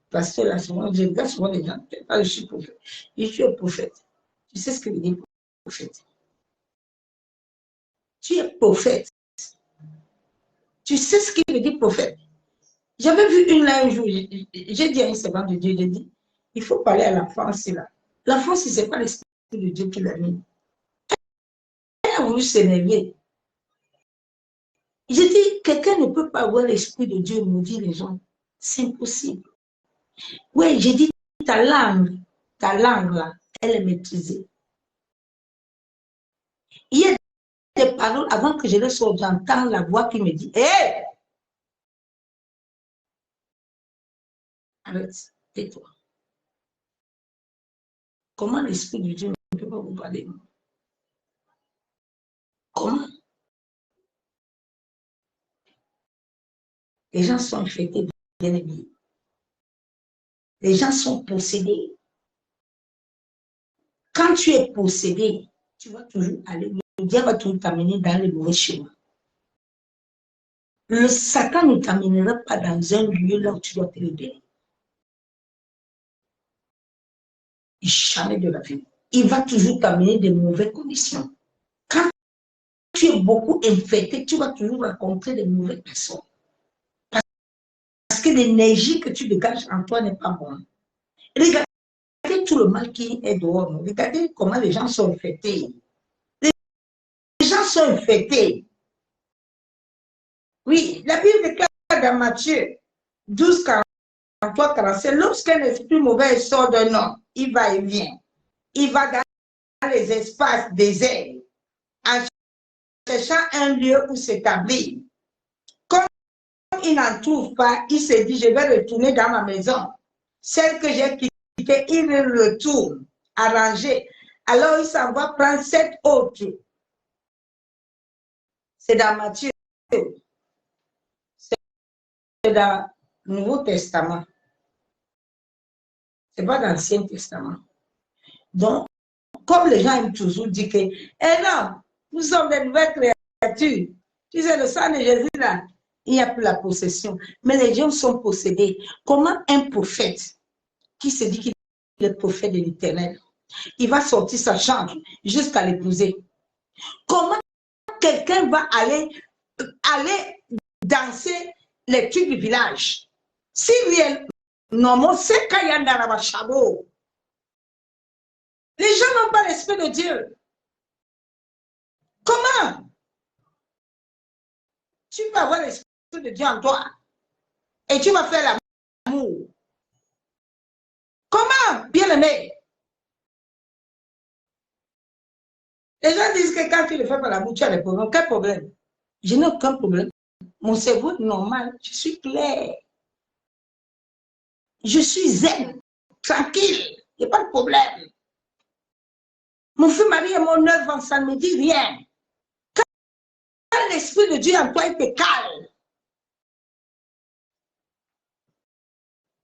pasteurs là, souvent, je regarde souvent les gens, je suis prophète. Je suis un prophète. Tu sais ce que veut dire prophète? Tu es prophète. Tu sais ce qu'il veut dire prophète? J'avais vu une là un jour, j'ai dit à une servante de Dieu, j'ai dit, il faut parler à l'enfant aussi là. L'enfant, si ce n'est pas l'esprit de Dieu qui l'a mis. Elle a voulu s'énerver. J'ai dit, quelqu'un ne peut pas avoir l'esprit de Dieu, maudit les gens. C'est impossible. Oui, j'ai dit, ta langue là, elle est maîtrisée. Il y a des paroles, avant que je les sorte, j'entends la voix qui me dit, hé! Hey! Arrête, tais-toi. Comment l'esprit de Dieu ne peut pas vous parler? Comment? Les gens sont infectés, bien aimés. Les gens sont possédés. Quand tu es possédé, tu vas toujours aller, le diable va toujours t'amener dans le mauvais chemin. Le Satan ne t'amènera pas dans un lieu là où tu dois te libérer. Jamais de la vie. Il va toujours t'amener des mauvaises conditions. Quand tu es beaucoup infecté, tu vas toujours rencontrer des mauvaises personnes. Parce que l'énergie que tu dégages en toi n'est pas bonne. Regardez tout le mal qui est dehors. Regardez comment les gens sont infectés. Les gens sont infectés. Oui, la Bible déclare dans Matthieu 12, 43, 47, lorsqu'un esprit mauvais sort d'un homme, il va et vient. Il va dans les espaces déserts en cherchant un lieu où s'établir. Comme il n'en trouve pas, il se dit, je vais retourner dans ma maison. Celle que j'ai quittée, il retourne à ranger. Alors il s'en va prendre 7 autres. C'est dans Matthieu. C'est dans le Nouveau Testament. Ce n'est pas dans l'Ancien Testament. Donc, comme les gens aiment toujours dire que, eh non, nous sommes des nouvelles créatures. Tu sais, le sang de Jésus, là, il n'y a plus la possession. Mais les gens sont possédés. Comment un prophète qui se dit qu'il est le prophète de l'Éternel, il va sortir sa chambre jusqu'à l'épouser? Comment quelqu'un va aller danser les trucs du village? Si réellement, c'est quand il y a un chabo. Les gens n'ont pas l'esprit de Dieu. Comment tu vas avoir l'esprit de Dieu en toi et tu vas faire l'amour? Comment, bien-aimé? Les gens disent que quand tu ne fais pas l'amour, tu as des problèmes. Quel problème? Je n'ai aucun problème. Mon cerveau est normal. Je suis clair. Je suis zen, tranquille. Il n'y a pas de problème. Mon fils Marie est mon œuvre, ça ne me dit rien. Quand l'esprit de Dieu en toi, il te calme.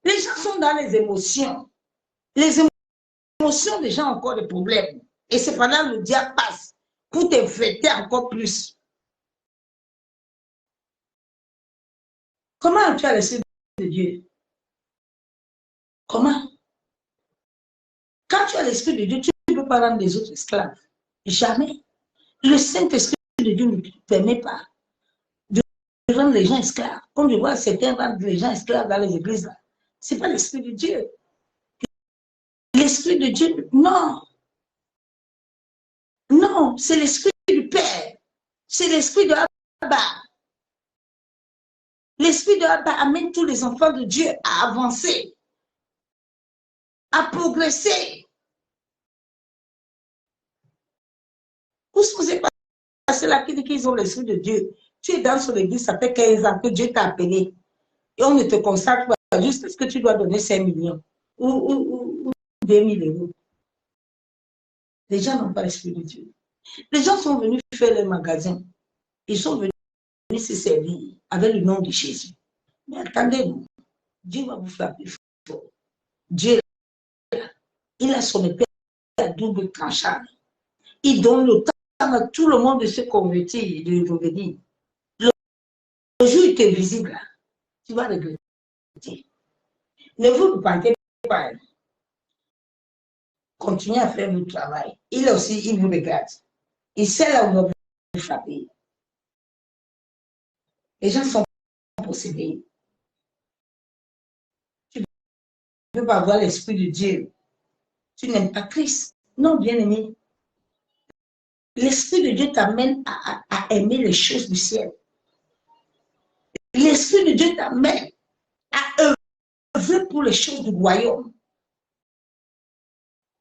Les gens sont dans les émotions. Les émotions des gens ont encore des problèmes. Et c'est pendant que le diable passe pour t'infecter encore plus. Comment tu as l'esprit de Dieu? Comment? Quand tu as l'esprit de Dieu, tu ne peux pas rendre les autres esclaves. Jamais. Le Saint-Esprit de Dieu ne te permet pas de rendre les gens esclaves. Comme je vois certains rendre les gens esclaves dans les églises. Ce n'est pas l'Esprit de Dieu. L'Esprit de Dieu, non. Non, c'est l'Esprit du Père. C'est l'Esprit de Abba. L'Esprit de Abba amène tous les enfants de Dieu à avancer, à progresser. Où sont ces personnes-là qui disent qu'ils ont l'Esprit de Dieu? Tu es dans son église, ça fait 15 ans que Dieu t'a appelé. Et on ne te consacre pas juste parce que tu dois donner 5 millions ou 2 000 euros. Les gens n'ont pas l'Esprit de Dieu. Les gens sont venus faire leur magasin. Ils sont venus se servir avec le nom de Jésus. Mais attendez-vous, Dieu va vous frapper fort. Dieu, il a son épée à double tranchant. Il donne le temps à tout le monde de se convertir, de revenir. Le jour où il est visible, tu vas regretter. Ne vous repentez pas. Continuez à faire votre travail. Il aussi, il vous regarde. Il sait là où vous vous frapper. Les gens sont possédés. Tu ne peux pas avoir l'Esprit de Dieu. Tu n'aimes pas Christ. Non, bien-aimé. L'Esprit de Dieu t'amène à aimer les choses du ciel. L'Esprit de Dieu t'amène à œuvrer pour les choses du royaume.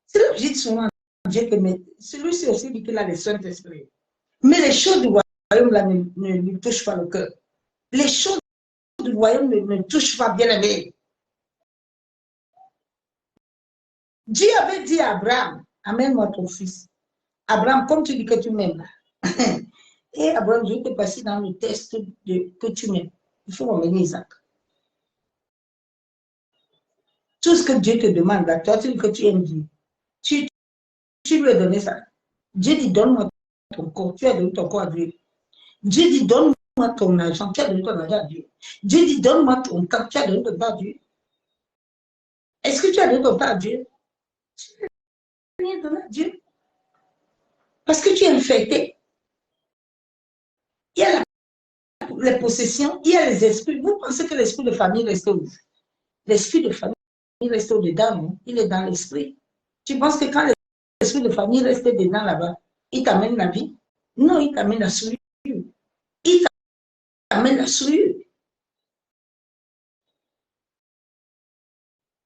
C'est là que je dis souvent à Dieu que celui-ci aussi dit qu'il a le Saint-Esprit. Mais les choses du royaume là, ne lui touchent pas le cœur. Les choses du royaume ne touchent pas, bien-aimé. Dieu avait dit à Abraham, amène-moi ton fils. Abraham, comme tu dis que tu m'aimes, et Abraham, je vais te passer dans le test que tu m'aimes. Il faut emmener Isaac. Tout ce que Dieu te demande, là, toi, tu dis que tu aimes Dieu. Tu lui as donné ça. Dieu dit, donne-moi ton corps. Tu as donné ton corps à Dieu. Dieu dit, donne-moi ton argent. Tu as donné ton argent à Dieu. Dieu dit, donne-moi ton temps. Tu as donné ton temps à Dieu. Est-ce que tu as donné ton temps à Dieu? Tu n'as rien donné à Dieu. Parce que tu es infecté. Il y a les possessions, il y a les esprits. Vous pensez que l'esprit de famille reste où? L'esprit de famille reste au-dedans, non? Il est dans l'esprit. Tu penses que quand l'esprit de famille reste dedans là-bas, il t'amène la vie? Non, il t'amène la souillure. Il t'amène la souillure.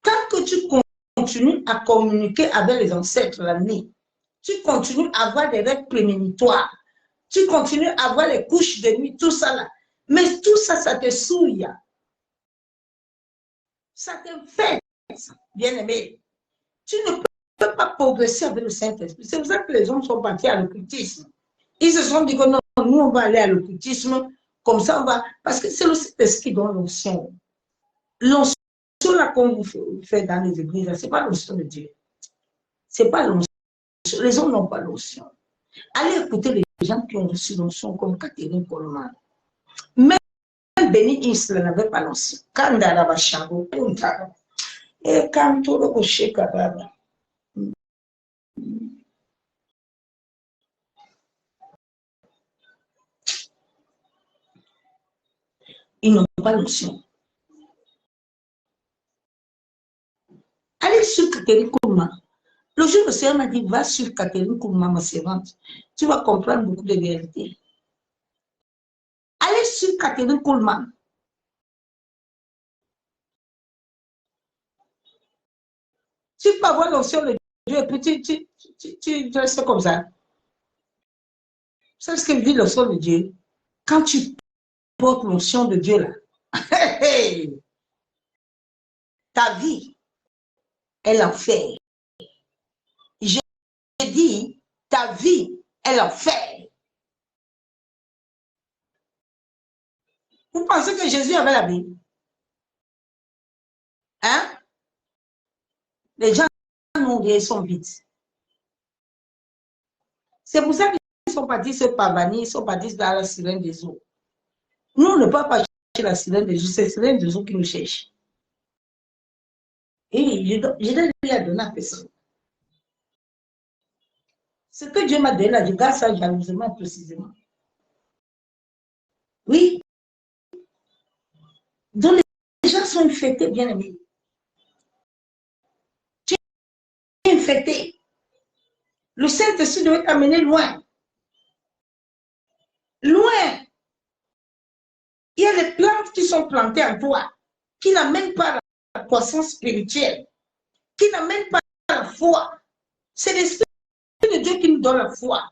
Tant que tu continues à communiquer avec les ancêtres la nuit, tu continues à avoir des rêves prémonitoires, tu continues à avoir les couches de nuit, tout ça là. Mais tout ça, ça te souille. Ça t'infecte, bien-aimé. Tu ne peux pas progresser avec le Saint-Esprit. C'est pour ça que les hommes sont partis à l'occultisme. Ils se sont dit que non, nous, on va aller à l'occultisme, comme ça, on va. Parce que c'est le Saint-Esprit qui donne l'onction. L'onction, là, qu'on vous fait dans les églises, ce n'est pas l'onction de Dieu. Ce n'est pas l'onction. Les hommes n'ont pas l'onction. Allez écouter les gens qui ont reçu l'onction, comme Catherine Coleman. Même Béni Isla n'avait pas l'onction. Quand Darabashango, Punta, et quand tout le rocher Kababa. Ils n'ont pas l'onction. Allez sur Catherine Coleman. Le jour, le Seigneur m'a dit, va sur Catherine Coleman, ma servante. Tu vas comprendre beaucoup de vérités. Allez sur Catherine Coleman. Tu peux avoir l'onction de Dieu et puis tu restes comme ça. C'est ce que dit l'onction de Dieu. Quand tu portes l'onction de Dieu là, ta vie est l'enfer. J'ai dit, ta vie est l'enfer. Vous pensez que Jésus avait la vie? Hein? Les gens non ils sont vides. C'est pour ça qu'ils sont partis se pavaner, ils sont partis dans la sirène des eaux. Nous, on ne peut pas chercher la sirène des eaux, c'est la sirène des eaux qui nous cherche. Et je dois lui donner à personne. Ce que Dieu m'a donné là, je garde ça jalousement précisément. Oui. Donc les gens sont infectés, bien aimés. Tu es infecté. Le Saint-Esprit doit t'amener loin. Loin. Il y a des plantes qui sont plantées en toi, qui n'amènent pas la croissance spirituelle, qui n'amènent pas la foi. C'est l'Esprit de Dieu qui nous donne la foi.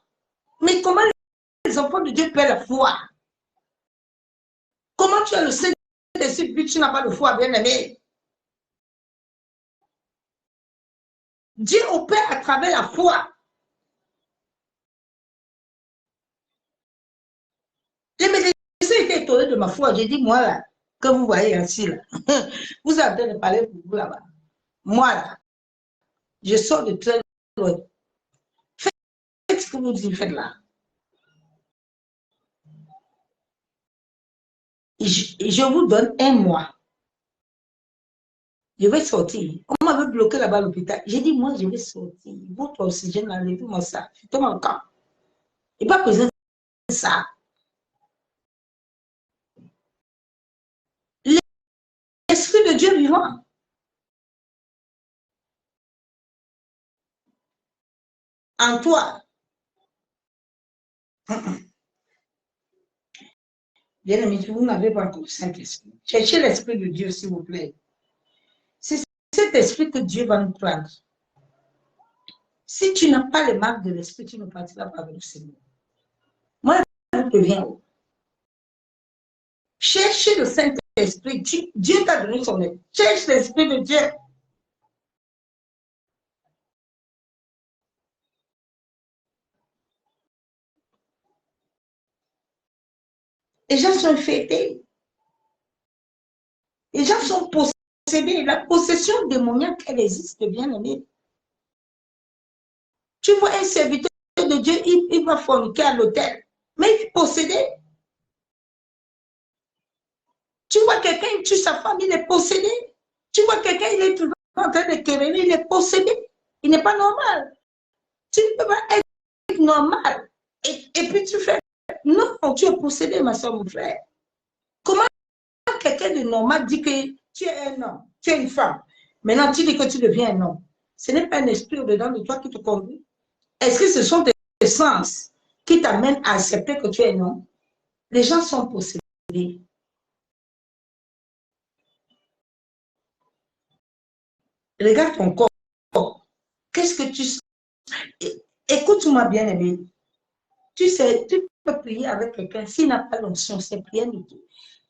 Mais comment les enfants de Dieu perdent la foi? Comment tu as le Saint-Esprit puis tu n'as pas de foi, bien-aimé? Dieu opère à travers la foi. Les médecins étaient étonnés de ma foi. J'ai dit, moi là, que vous voyez ainsi là, vous êtes en train de parler pour vous là-bas. Moi là, je sors de très loin. Faites ce que vous dites, faites là. Je vous donne un mois. Je vais sortir. On m'avait bloqué là-bas à l'hôpital. J'ai dit, moi, je vais sortir. Votre oxygène, enlevez-moi ça. Je tombe en camp. Il n'est pas besoin de ça. L'Esprit de Dieu vivant. En toi. Bien aimé, vous n'avez pas encore le Saint-Esprit. Cherchez l'Esprit de Dieu, s'il vous plaît. C'est cet esprit que Dieu va nous prendre. Si tu n'as pas les marques de l'Esprit, tu ne partiras pas avec le Seigneur. Moi, je te viens. Cherchez le Saint-Esprit. Dieu t'a donné son aide. Cherche l'Esprit de Dieu. Les gens sont infectés. Les gens sont possédés. La possession démoniaque, elle existe, bien aimé. Tu vois un serviteur de Dieu, il va forniquer à l'hôtel, mais il est possédé. Tu vois quelqu'un, il tue sa femme, il est possédé. Tu vois quelqu'un, il est toujours en train de quereller, il est possédé. Il n'est pas normal. Tu ne peux pas être normal. Et puis tu fais Non, tu es possédé, ma soeur, mon frère. Comment quelqu'un de normal dit que tu es un homme, tu es une femme. Maintenant, tu dis que tu deviens un homme. Ce n'est pas un esprit au-dedans de toi qui te conduit. Est-ce que ce sont tes sens qui t'amènent à accepter que tu es un homme? Les gens sont possédés. Regarde ton corps. Qu'est-ce que tu... Écoute-moi bien aimé. Tu sais, tu peux prier avec quelqu'un. S'il n'a pas l'onction, c'est rien du tout.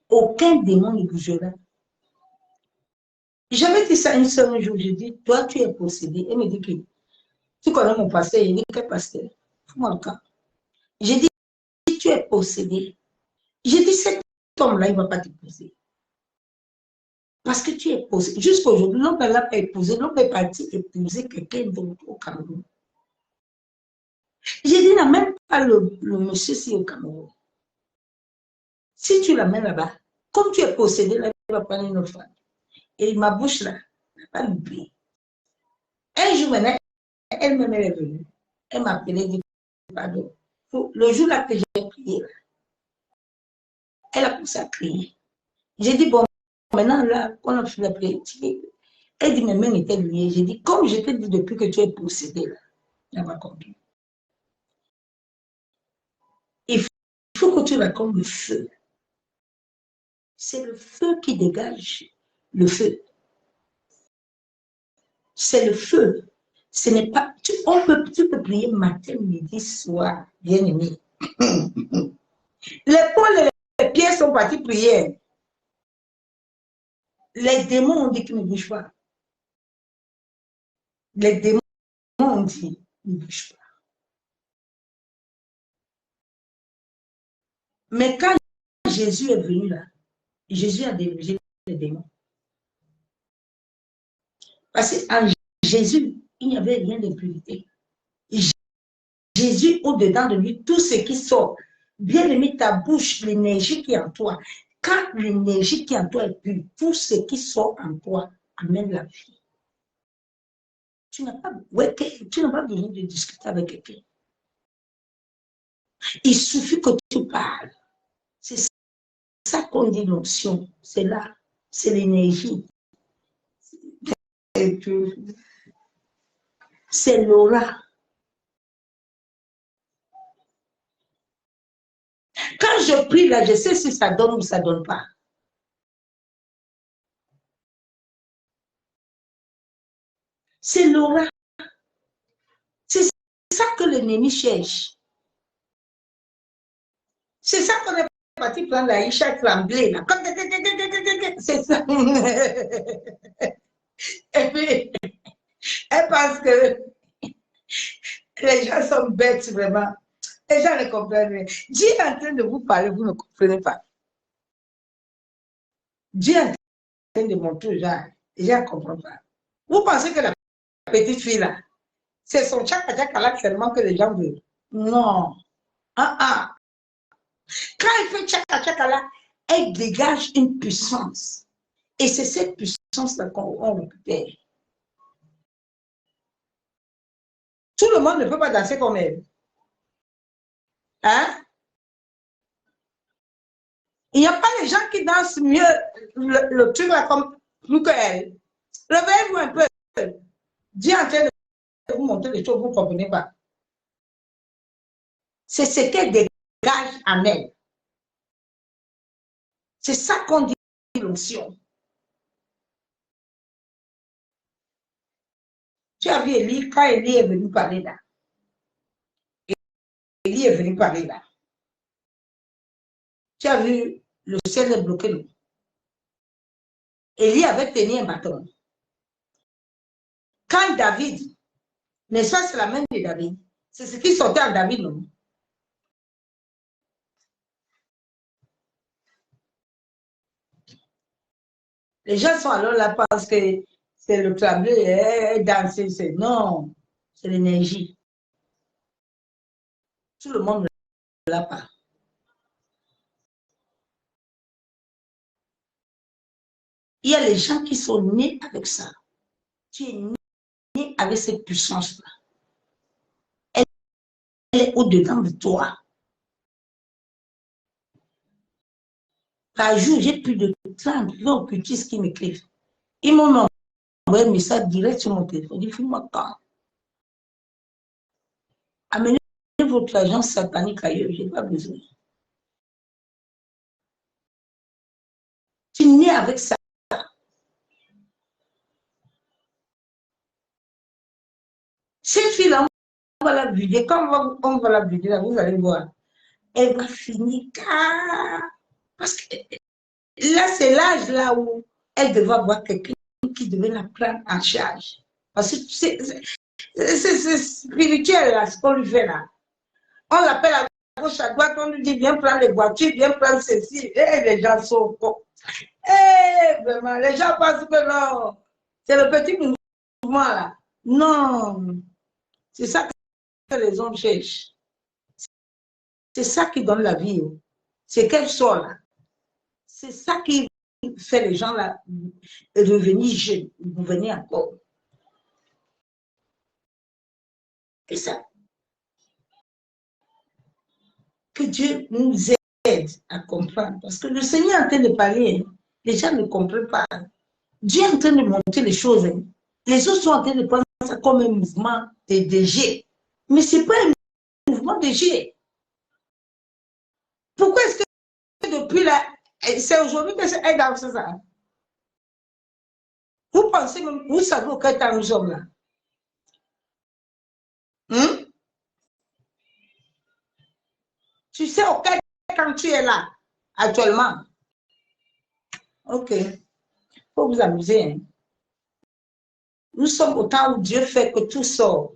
Aucun démon ne bougera. J'avais dit ça une seule jour. Je dis, toi, tu es possédé. Elle me dit que tu connais mon pasteur. Il dit, quel pasteur? Fais-moi le cas. J'ai dit, tu es possédé. J'ai dit, cet homme-là, il ne va pas t'épouser. Parce que tu es possédé. Jusqu'à aujourd'hui, l'homme ne l'a pas épousé. L'homme est parti épouser quelqu'un d'autre au Cameroun. J'ai dit, il n'a même pas le monsieur si au Cameroun. Si tu l'amènes là-bas, comme tu es possédé, là, il va prendre une autre femme. Et ma bouche là, il ne va pas l'oublier. Un jour maintenant, elle-même est venue. Elle m'a appelé, dit pardon. Le jour là que j'ai prié, là, elle a commencé à crier. J'ai dit, bon, maintenant là, on a fait la prière. Elle dit, mes mains étaient liées. J'ai dit, comme je t'ai dit depuis que tu es possédé là, elle m'a compris. Il faut que tu racontes le feu. C'est le feu qui dégage le feu. C'est le feu. Ce n'est pas. Tu peux prier matin, midi, soir, bien aimé. Les pauls et les pieds sont partis prier. Les démons ont dit qu'ils ne bougent pas. Les démons ont dit qu'ils ne bougent pas. Mais quand Jésus est venu là, Jésus a dirigé les démons. Parce qu'en Jésus, il n'y avait rien d'impurité. Jésus, au-dedans de lui, tout ce qui sort, bien aimé, ta bouche, l'énergie qui est en toi. Quand l'énergie qui est en toi est pure, tout ce qui sort en toi amène la vie. Tu n'as pas besoin de discuter avec quelqu'un. Il suffit que tu parles. C'est ça qu'on dit l'onction. C'est là. C'est l'énergie. C'est l'aura. Quand je prie là, je sais si ça donne ou ça ne donne pas. C'est l'aura. C'est ça que l'ennemi cherche. C'est ça qu'on est parti prendre la Isha tremblée là. C'est ça. Et puis, elle pense que les gens sont bêtes vraiment. Les gens ne comprennent rien. Dieu est en train de vous parler, vous ne comprenez pas. Dieu est en train de montrer aux gens, les gens ne comprennent pas. Vous pensez que la petite fille là, c'est son tchaka là seulement que les gens veulent. Non. Ah, ah. Quand elle fait tchaka là, elle dégage une puissance. Et c'est cette puissance-là qu'on récupère. Tout le monde ne peut pas danser comme elle. Hein? Il n'y a pas de gens qui dansent mieux le truc là comme plus qu'elle. Réveillez-vous un peu. Dieu est en train de vous montrer des choses que vous ne comprenez pas. C'est ce qu'elle dégage en elle. C'est ça qu'on dit l'onction. Tu as vu Élie, quand Élie est venu parler là. Élie est venu parler là. Tu as vu, le ciel est bloqué. Élie avait tenu un bâton. Quand David, n'est-ce pas, c'est la main de David. C'est ce qui sortait en David, non? Les gens sont alors là parce que c'est le tremblé, danser, c'est non, c'est l'énergie. Tout le monde ne l'a pas. Il y a les gens qui sont nés avec ça. Tu es né avec cette puissance-là. Elle est au-dedans de toi. Par jour, j'ai plus de 30 occultistes qui m'écrivent. Ils m'ont envoyé un message direct sur mon téléphone. Ils disent, moi, quand amenez votre agence satanique ailleurs, je n'ai pas besoin. Tu nais avec ça. Cette fille-là, on va la vider. Quand on va la vider, là, vous allez voir. Elle va finir car. Parce que là, c'est l'âge là où elle devait avoir quelqu'un qui devait la prendre en charge. Parce que c'est spirituel, là, ce qu'on lui fait là. On l'appelle à gauche, à droite, on lui dit, viens prendre les voitures, viens prendre ceci. Et les gens sont cons. Eh, vraiment, les gens pensent que non, c'est le petit mouvement là. Non, c'est ça que les hommes cherchent. C'est ça qui donne la vie. C'est qu'elle soit là. C'est ça qui fait les gens là revenir jeunes, revenir encore. C'est ça. Que Dieu nous aide à comprendre. Parce que le Seigneur est en train de parler. Les gens ne comprennent pas. Dieu est en train de monter les choses. Les autres sont en train de prendre ça comme un mouvement de G. Mais ce n'est pas un mouvement de G. Pourquoi est-ce que depuis là, c'est aujourd'hui que c'est dans ça? Vous pensez même, vous savez auquel temps nous sommes là? Tu sais auquel temps tu es là, actuellement? Ok, il faut vous amuser. Hein? Nous sommes au temps où Dieu fait que tout sort.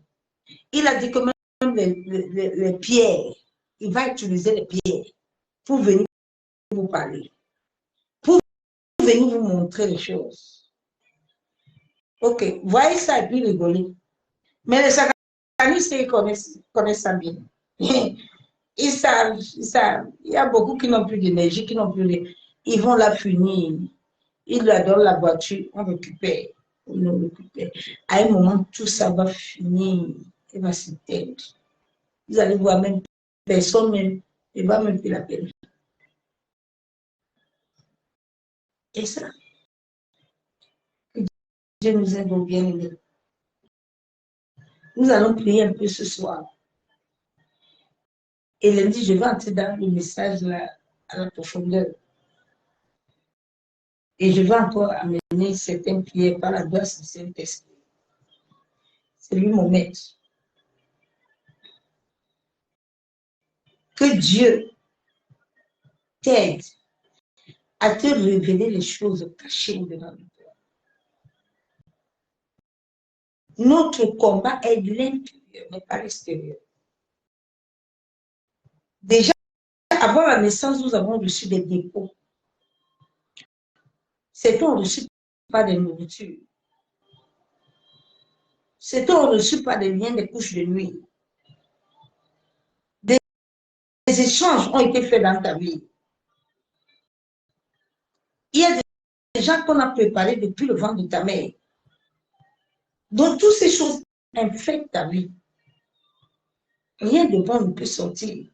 Il a dit que même les pierres, il va utiliser les pierres pour venir vous parler, pour venir vous montrer les choses. Ok, voyez ça et puis rigoler. Mais les satanistes, ils connaissent ça bien. Ils savent. Il y a beaucoup qui n'ont plus d'énergie, qui n'ont plus de... Ils vont la finir. Ils leur donnent la voiture, on récupère. On récupère. À un moment, tout ça va finir. Il va s'éteindre. Vous allez voir même personne même, il ne va même plus la peine. Et ça, que Dieu nous aide au bien-aimé. Nous allons prier un peu ce soir. Et lundi, je vais entrer dans le message là, à la profondeur. Et je vais encore amener certaines prières par la grâce du Saint-Esprit. C'est lui mon maître. Que Dieu t'aide à te révéler les choses cachées devant nous. Notre combat est de l'intérieur, mais pas l'extérieur. Déjà, avant la naissance, nous avons reçu des dépôts. Certains ont reçu pas de nourriture. Certains ont reçu pas de liens des couches de nuit. Des échanges ont été faits dans ta vie. Il y a des gens qu'on a préparés depuis le ventre de ta mère. Donc, toutes ces choses infectent ta vie. Rien de bon ne peut sortir.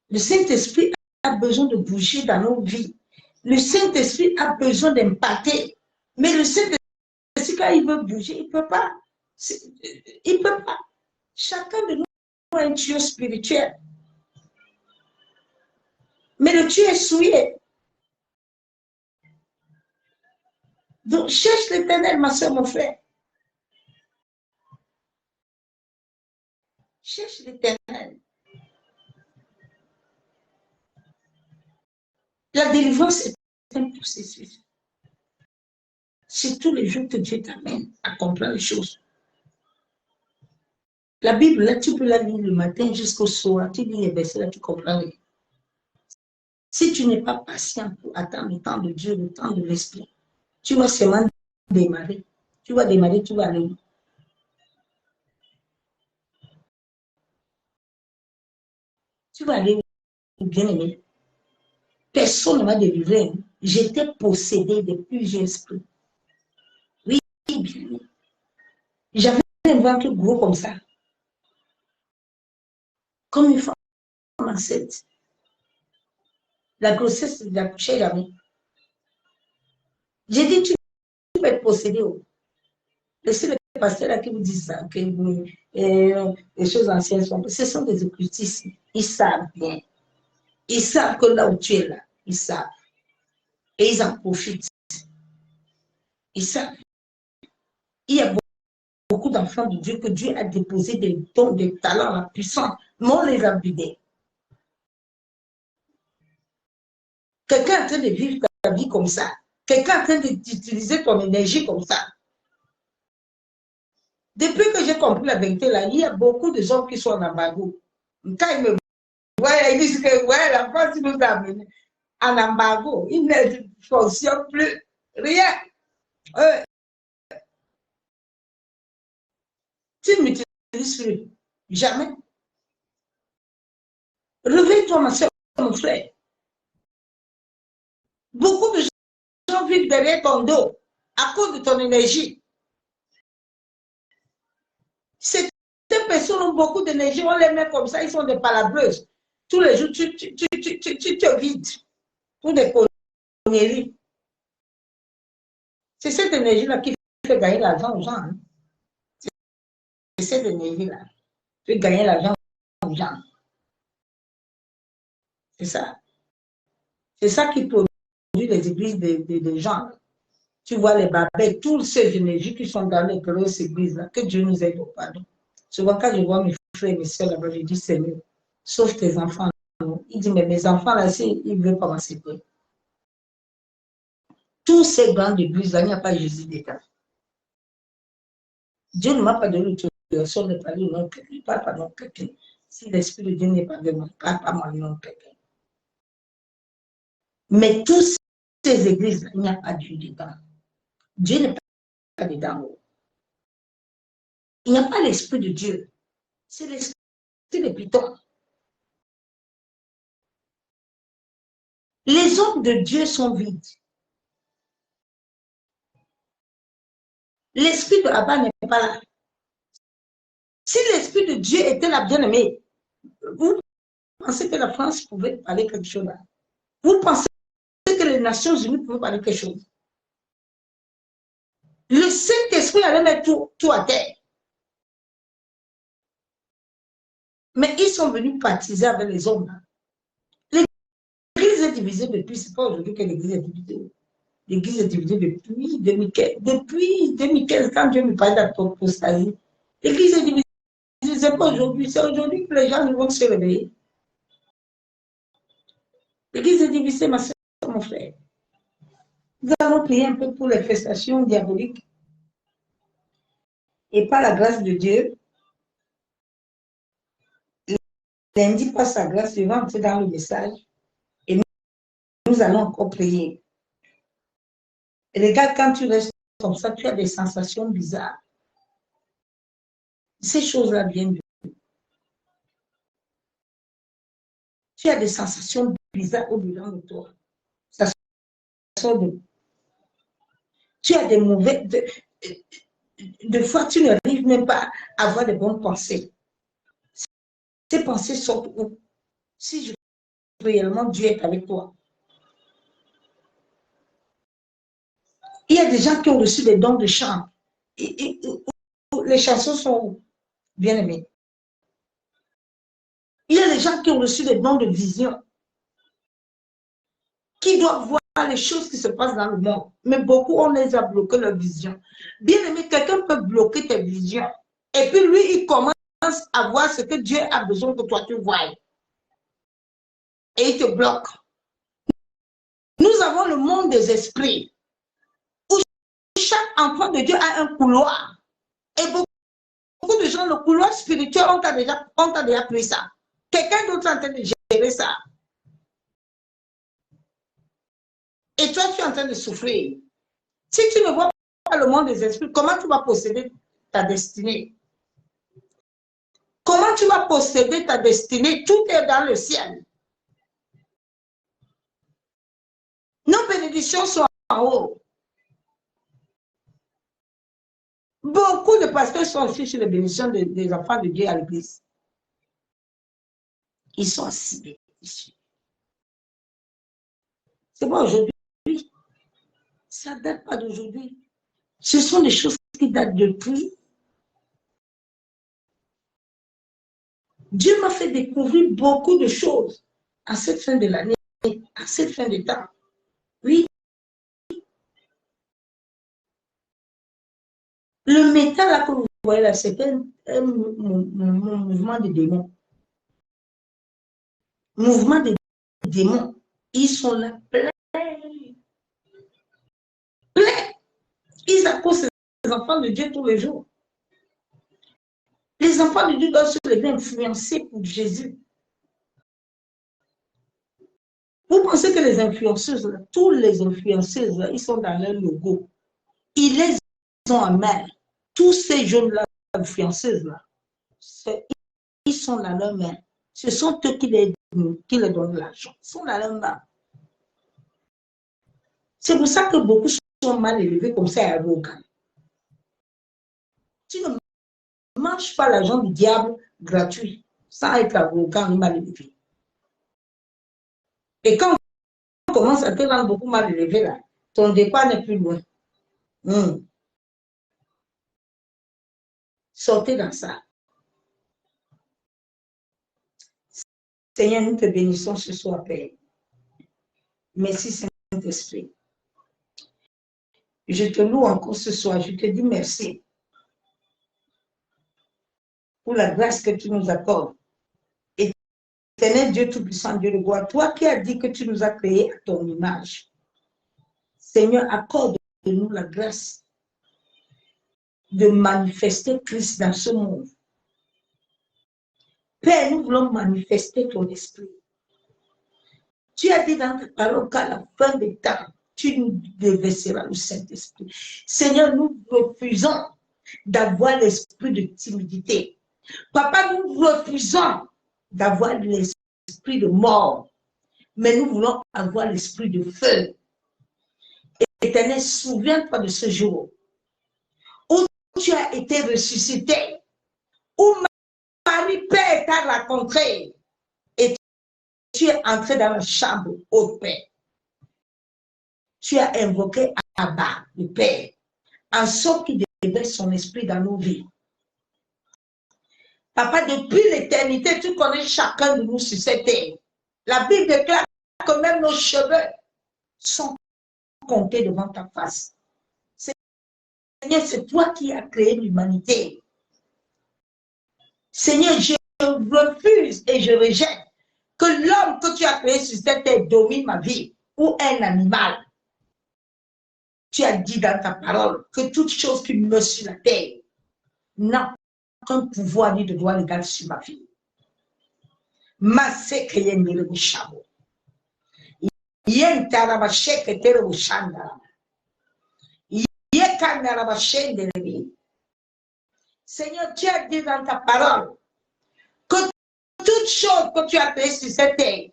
Le Saint-Esprit a besoin de bouger dans nos vies. Le Saint-Esprit a besoin d'impacter. Mais le Saint-Esprit, quand il veut bouger, il ne peut pas. Il ne peut pas. Chacun de nous a un tuyau spirituel. Mais le tuyau est souillé. Donc, cherche l'Éternel, ma soeur, mon frère. Cherche l'Éternel. La délivrance est un processus. C'est tous les jours que Dieu t'amène à comprendre les choses. La Bible, là, tu peux la lire le matin jusqu'au soir. Tu lis les versets, là, tu comprends. Si tu n'es pas patient pour attendre le temps de Dieu, le temps de l'Esprit, tu vas seulement démarrer. Tu vas démarrer, tu vas aller. Tu vas aller bien aimé. Personne ne m'a délivré. J'étais possédé de plusieurs esprits. Oui, bien. J'avais un ventre gros comme ça. Comme une femme enceinte. La grossesse, il a couché jamais. J'ai dit, tu peux être possédé. Laissez les pasteurs là qui vous disent ça, que les choses anciennes sont. Ce sont des occultistes. Ils savent bien. Ils savent que là où tu es là, ils savent. Et ils en profitent. Ils savent. Il y a beaucoup d'enfants de Dieu que Dieu a déposé des dons, des talents puissants, mais on les a vidés. Quelqu'un est en train de vivre ta vie comme ça. Quelqu'un est en train d'utiliser ton énergie comme ça. Depuis que j'ai compris la vérité, là, il y a beaucoup de gens qui sont en embargo. Quand ils me voient, ils disent que ouais, la France nous a amenés en embargo. Ils ne fonctionnent plus. Rien. Tu ne m'utilises plus. Jamais. Réveille-toi, ma soeur, mon frère. Beaucoup de gens vivent derrière ton dos à cause de ton énergie. Ces personnes ont beaucoup d'énergie, on les met comme ça, ils sont des palabreuses. Tous les jours, tu te vides pour des conneries. C'est cette énergie-là qui fait gagner l'argent aux gens. Hein. C'est cette énergie-là qui fait gagner l'argent aux gens. C'est ça. C'est ça qui produit les églises des gens. Tu vois les babets, toutes ces énergies qui sont dans les grosses églises-là, que Dieu nous aide au pardon. Souvent, quand je vois mes frères et mes soeurs là-bas, je dis Seigneur, sauve tes enfants. Il dit, mais mes enfants là, ils veulent pas m'accepter. Tous ces grandes églises-là, il n'y a pas Jésus d'État. Dieu ne m'a pas donné l'autorisation de parler au nom de quelqu'un. Il ne parle pas au nom de quelqu'un. Si l'Esprit de Dieu n'est pas de moi, il ne parle pas au nom de quelqu'un. Mais toutes ces églises-là, il n'y a pas Dieu dedans. Dieu n'est pas dedans. Il n'y a pas l'Esprit de Dieu. C'est l'Esprit de Python. Les hommes de Dieu sont vides. L'Esprit de Abba n'est pas là. Si l'Esprit de Dieu était là, bien-aimé, vous pensez que la France pouvait parler quelque chose là? Vous pensez que les Nations Unies pouvaient parler quelque chose? Le Saint-Esprit allait mettre tout à terre. Mais ils sont venus baptiser avec les hommes. L'Église est divisée depuis, c'est pas aujourd'hui que l'Église est divisée. L'Église est divisée depuis 2015. Depuis 2015, quand Dieu me parlait d'apostasie, l'Église est divisée. C'est pas aujourd'hui, c'est aujourd'hui que les gens vont se réveiller. L'Église est divisée, ma soeur, mon frère. Nous allons prier un peu pour les prestations diaboliques. Et par la grâce de Dieu, lundi, par sa grâce, je vais entrer dans le message. Et nous allons encore prier. Et regarde, quand tu restes comme ça, tu as des sensations bizarres. Ces choses-là viennent de Dieu. Tu as des sensations bizarres au-dedans de toi. Ça sort de. Tu as des mauvais. De fois, tu n'arrives même pas à avoir de bonnes pensées. Ces pensées sortent où? Si réellement Dieu est avec toi. Il y a des gens qui ont reçu des dons de chant. Les chansons sont bien aimées. Il y a des gens qui ont reçu des dons de vision, qui doivent voir les choses qui se passent dans le monde. Mais beaucoup, on les a bloqué leur vision. Bien aimé, quelqu'un peut bloquer tes visions. Et puis lui, il commence à voir ce que Dieu a besoin que toi tu vois. Et il te bloque. Nous avons le monde des esprits, où chaque enfant de Dieu a un couloir. Et beaucoup de gens, le couloir spirituel, on t'a déjà pris ça. Quelqu'un d'autre est en train de gérer ça. Et toi, tu es en train de souffrir. Si tu ne vois pas le monde des esprits, comment tu vas posséder ta destinée? Comment tu vas posséder ta destinée? Tout est dans le ciel. Nos bénédictions sont en haut. Beaucoup de pasteurs sont assis sur les bénédictions des enfants de Dieu à l'église. Ils sont assis. C'est pas aujourd'hui. Ça ne date pas d'aujourd'hui. Ce sont des choses qui datent depuis. Dieu m'a fait découvrir beaucoup de choses à cette fin de l'année, à cette fin de temps. Oui. Le métal là que vous voyez là, c'est un mouvement de démons. Mouvement de démons. Ils sont là pleins. Pleins. Ils accusent les enfants de Dieu tous les jours. Les enfants de Dieu doivent se lever influencés pour Jésus. Vous pensez que les influenceuses, là, tous les influenceuses, là, ils sont dans leur logo. Ils les ont en main. Tous ces jeunes-là, influenceuses-là, ils sont dans leur main. Ce sont eux qui les donnent l'argent. Ils sont dans leur main. C'est pour ça que beaucoup sont mal élevés comme ça, arrogants. Tu ne manges pas l'argent du diable gratuit sans être arrogant ni mal élevé. Et quand on commence à te rendre beaucoup mal élevé, là, ton départ n'est plus loin. Sortez dans ça. Seigneur, nous te bénissons ce soir, Père. Merci, Saint-Esprit. Je te loue encore ce soir. Je te dis merci pour la grâce que tu nous accordes. Éternel Dieu Tout-Puissant, Dieu de gloire, toi qui as dit que tu nous as créés à ton image. Seigneur, accorde-nous la grâce de manifester Christ dans ce monde. Père, nous voulons manifester ton esprit. Tu as dit dans ta parole qu'à la fin des temps, tu nous déverseras le Saint-Esprit. Seigneur, nous refusons d'avoir l'esprit de timidité. Papa, nous refusons d'avoir l'esprit de mort, mais nous voulons avoir l'esprit de feu. Éternel, souviens-toi de ce jour où tu as été ressuscité, où Marie Père t'a rencontré et tu es entré dans la chambre au Père. Tu as invoqué Abba, le Père, en sorte qu'il déverse son esprit dans nos vies. Papa, depuis l'éternité, tu connais chacun de nous sur cette terre. La Bible déclare que même nos cheveux sont comptés devant ta face. Seigneur, c'est toi qui as créé l'humanité. Seigneur, je refuse et je rejette que l'homme que tu as créé sur cette terre domine ma vie ou un animal. Tu as dit dans ta parole que toute chose qui meurt sur la terre n'a aucun pouvoir ni de droit légal sur ma vie. Masse kayen de l'Ebouchabo. Yen tarabachek et terabouchandara. Seigneur, tu as dit dans ta parole que toute chose que tu as créée sur cette terre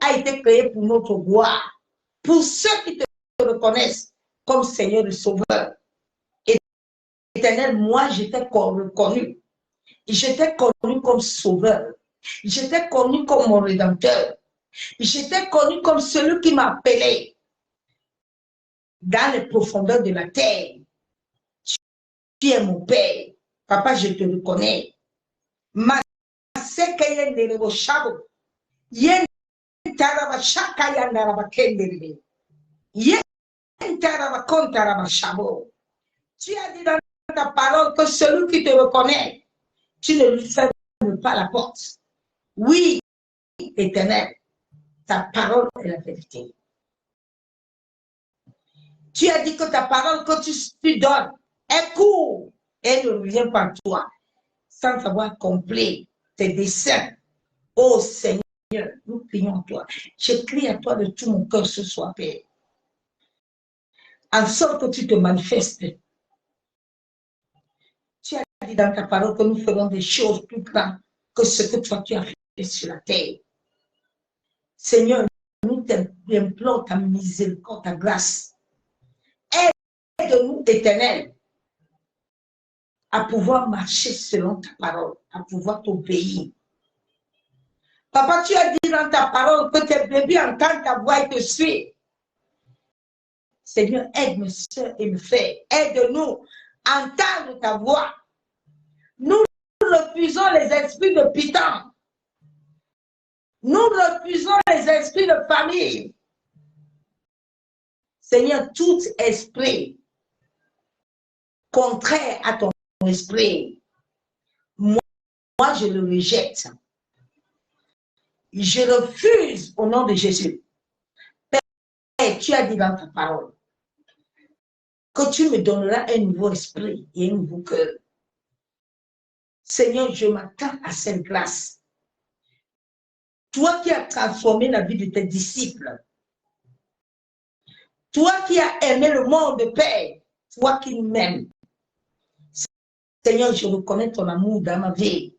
a été créée pour notre gloire, pour ceux qui te reconnaissent comme Seigneur et Sauveur. Éternel, moi, j'étais reconnu. J'étais connu comme Sauveur. J'étais connu comme mon Rédempteur. J'étais connu comme celui qui m'a appelé dans les profondeurs de la terre. Tu es mon Père. Papa, je te reconnais. Tu as dit dans ta parole que celui qui te reconnaît, tu ne lui fermes pas la porte. Oui, Éternel, ta parole est la vérité. Tu as dit que ta parole que tu donnes est court et ne revient pas à toi sans avoir accompli tes desseins. Oh Seigneur, nous prions à toi. Je crie à toi de tout mon cœur ce soir, Père. En sorte que tu te manifestes. Tu as dit dans ta parole que nous ferons des choses plus grandes que ce que toi tu as fait sur la terre. Seigneur, nous t'implorons ta miséricorde, ta grâce. Aide-nous, Éternel, à pouvoir marcher selon ta parole, à pouvoir t'obéir. Papa, tu as dit dans ta parole que tes bébés entendent ta voix et te suivent. Seigneur, aide mes soeurs et mes frères. Aide-nous à entendre ta voix. Nous refusons les esprits de Python. Nous refusons les esprits de famille. Seigneur, tout esprit contraire à ton esprit, moi, je le rejette. Je refuse au nom de Jésus. Père, tu as dit dans ta parole que tu me donneras un nouveau esprit et un nouveau cœur. Seigneur, je m'attends à cette grâce. Toi qui as transformé la vie de tes disciples, toi qui as aimé le monde, Père, toi qui m'aimes. Seigneur, je reconnais ton amour dans ma vie.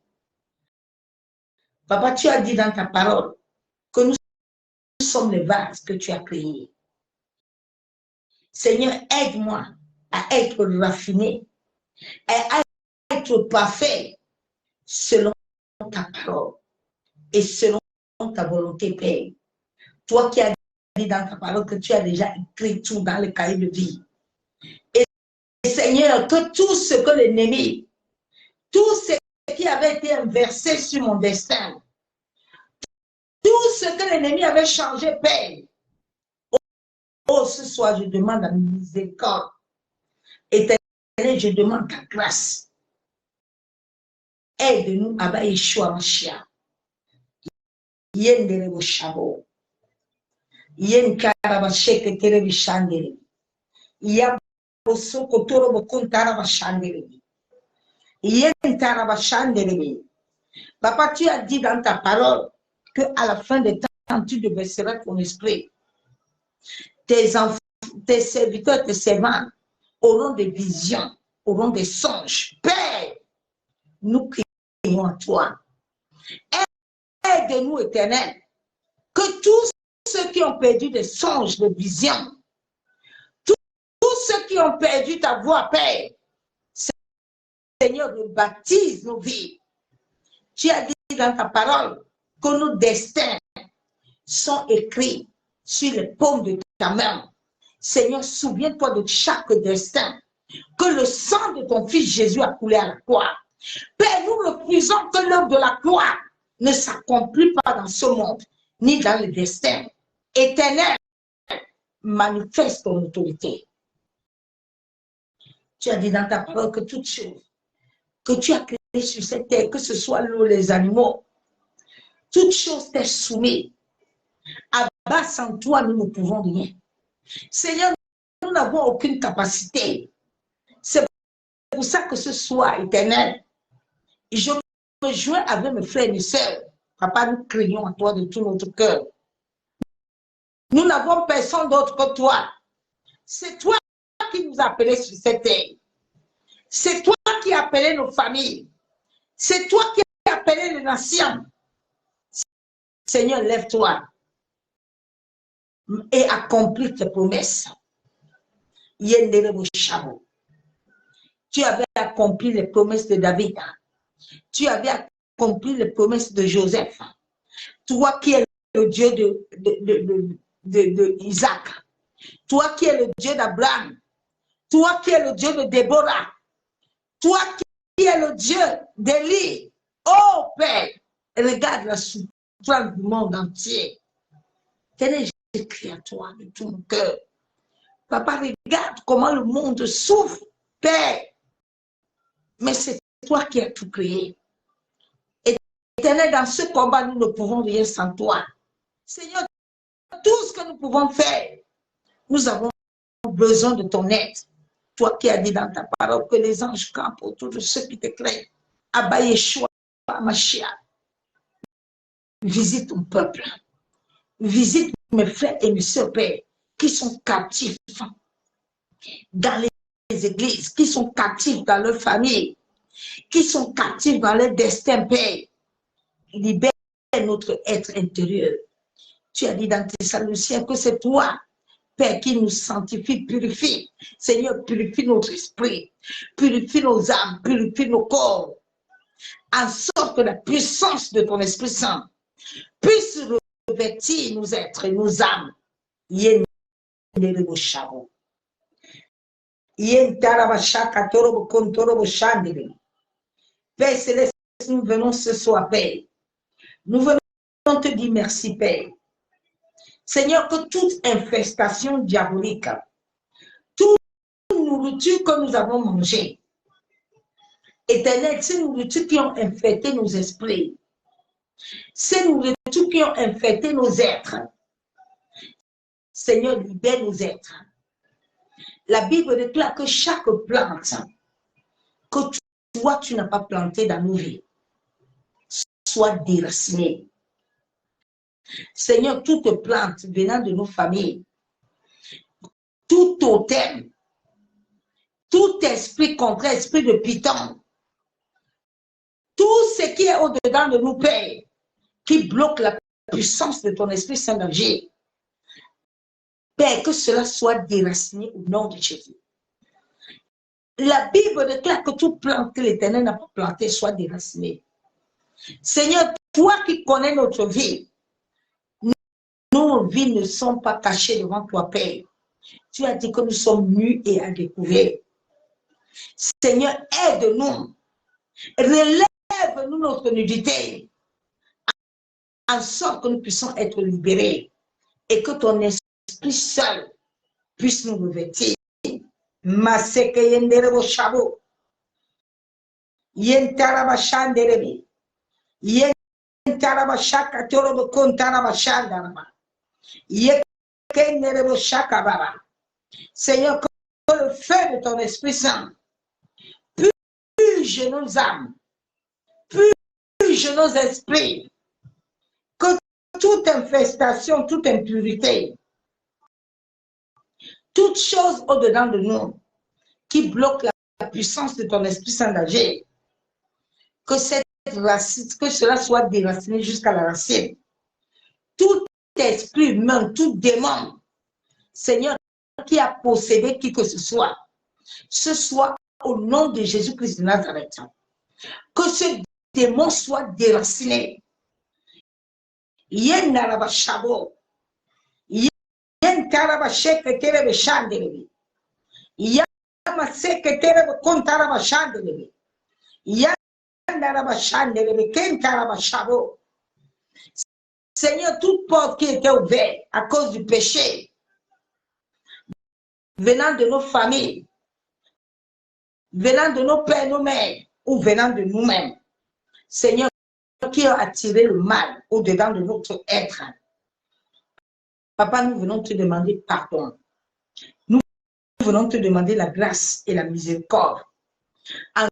Papa, tu as dit dans ta parole que nous sommes les vases que tu as créés. Seigneur, aide-moi à être raffiné, à être parfait selon ta parole et selon ta volonté, Père. Toi qui as dit dans ta parole que tu as déjà écrit tout dans le cahier de vie. Et Seigneur, que tout ce que l'ennemi, tout ce qui avait été inversé sur mon destin, tout ce que l'ennemi avait changé, Père, oh, ce soir, je demande la miséricorde. Éternel, je demande ta grâce. Aide-nous à bas Yeshua Mashiach. Yendere bo shabo. Yen karaba sheke tere bishandere. Yabo soko toro bo kuntara bashandere. Yen taraba shandere. Papa, tu as dit dans ta parole que à la fin des temps, tu déverseras ton esprit. Tes enfants, tes serviteurs, tes servants auront des visions, auront des songes. Père, nous crions à toi. Aide-nous, Éternel, que tous ceux qui ont perdu des songes, des visions, tous ceux qui ont perdu ta voix, Père, Seigneur, rebaptise nos vies. Tu as dit dans ta parole que nos destins sont écrits sur les paumes de ta main. Seigneur, souviens-toi de chaque destin que le sang de ton Fils Jésus a coulé à la croix. Père, nous refusons que l'œuvre de la croix ne s'accomplit pas dans ce monde, ni dans le destin. Éternel, manifeste ton autorité. Tu as dit dans ta parole que toutes choses que tu as créées sur cette terre, que ce soit l'eau, les animaux, toutes choses t'est soumises. Abba, sans toi, nous ne pouvons rien. Seigneur, nous n'avons aucune capacité. C'est pour ça que ce soir, Éternel, je me joins avec mes frères et mes sœurs. Papa, nous crions à toi de tout notre cœur. Nous n'avons personne d'autre que toi. C'est toi qui nous as appelés sur cette terre. C'est toi qui as appelé nos familles. C'est toi qui as appelé les nations. Seigneur, lève-toi et accomplis tes promesses. Tu avais accompli les promesses de David. Tu avais accompli les promesses de Joseph. Toi qui es le Dieu d'Isaac. Toi qui es le Dieu d'Abraham. Toi qui es le Dieu de Déborah. Toi qui es le Dieu d'Élie. Oh Père, regarde la souffrance du monde entier. J'écris à toi de tout mon cœur. Papa, regarde comment le monde souffre, Père. Mais c'est toi qui as tout créé. Éternel, dans ce combat, nous ne pouvons rien sans toi. Seigneur, tout ce que nous pouvons faire, nous avons besoin de ton aide. Toi qui as dit dans ta parole que les anges campent autour de ceux qui te craignent. Abba Yeshua Mashiach, visite ton peuple. Visite mes frères et mes sœurs, Père, qui sont captifs dans les églises, qui sont captifs dans leur famille, qui sont captifs dans leur destin, Père. Libère notre être intérieur. Tu as dit dans Thessaloniciens que c'est toi, Père, qui nous sanctifie, purifie. Seigneur, purifie notre esprit, purifie nos âmes, purifie nos corps, en sorte que la puissance de ton Esprit Saint puisse revêtir nos êtres et nos âmes. Père Céleste, nous venons ce soir, Père. Nous venons te dire merci, Père. Seigneur, que toute infestation diabolique, toute nourriture que nous avons mangée, Éternel, ces nourritures qui ont infecté nos esprits, ces nourritures qui ont infecté nos êtres, Seigneur, libère nos êtres. La Bible déclare que chaque plante que toi, tu n'as pas plantée dans nos vies, soit déracinée. Seigneur, toute plante venant de nos familles, tout totem, tout esprit contraire, esprit de python, tout ce qui est au-dedans de nous, Père, qui bloque la puissance de ton Esprit Saint d'agir, Père, que cela soit déraciné au nom de Jésus. La Bible déclare que tout plant que l'Éternel n'a pas planté soit déraciné. Seigneur, toi qui connais notre vie, nos vies ne sont pas cachées devant toi, Père. Tu as dit que nous sommes nus et à découvert. Seigneur, aide-nous. Relève-nous notre nudité, en sorte que nous puissions être libérés et que ton Esprit seul puisse nous revêtir. Maseke yenderebo shabo. Yentaraba shanderebe. Yentaraba shaka torobo kontaraba shandaraba. Yekenderebo shaka baba. Seigneur, que le feu de ton Esprit Saint purge nos âmes, purge nos esprits, que toute infestation, toute impurité, toute chose au-dedans de nous qui bloque la puissance de ton Esprit Saint d'agir, que cette racine, que cela soit déraciné jusqu'à la racine. Tout esprit humain, tout démon, Seigneur, qui a possédé qui que ce soit au nom de Jésus-Christ de Nazareth. Que ce démon soit déraciné. Yen naraba shabo. Yen taraba sheke terebe shandelebe. Yama seke terebe kontaraba shandelebe. Yan naraba shandelebe ken taraba shabo. Seigneur, toute porte qui était ouverte à cause du péché, venant de nos familles, venant de nos pères, nos mères, ou venant de nous-mêmes, Seigneur, qui a attiré le mal au-dedans de notre être. Papa, nous venons te demander pardon. Nous venons te demander la grâce et la miséricorde, en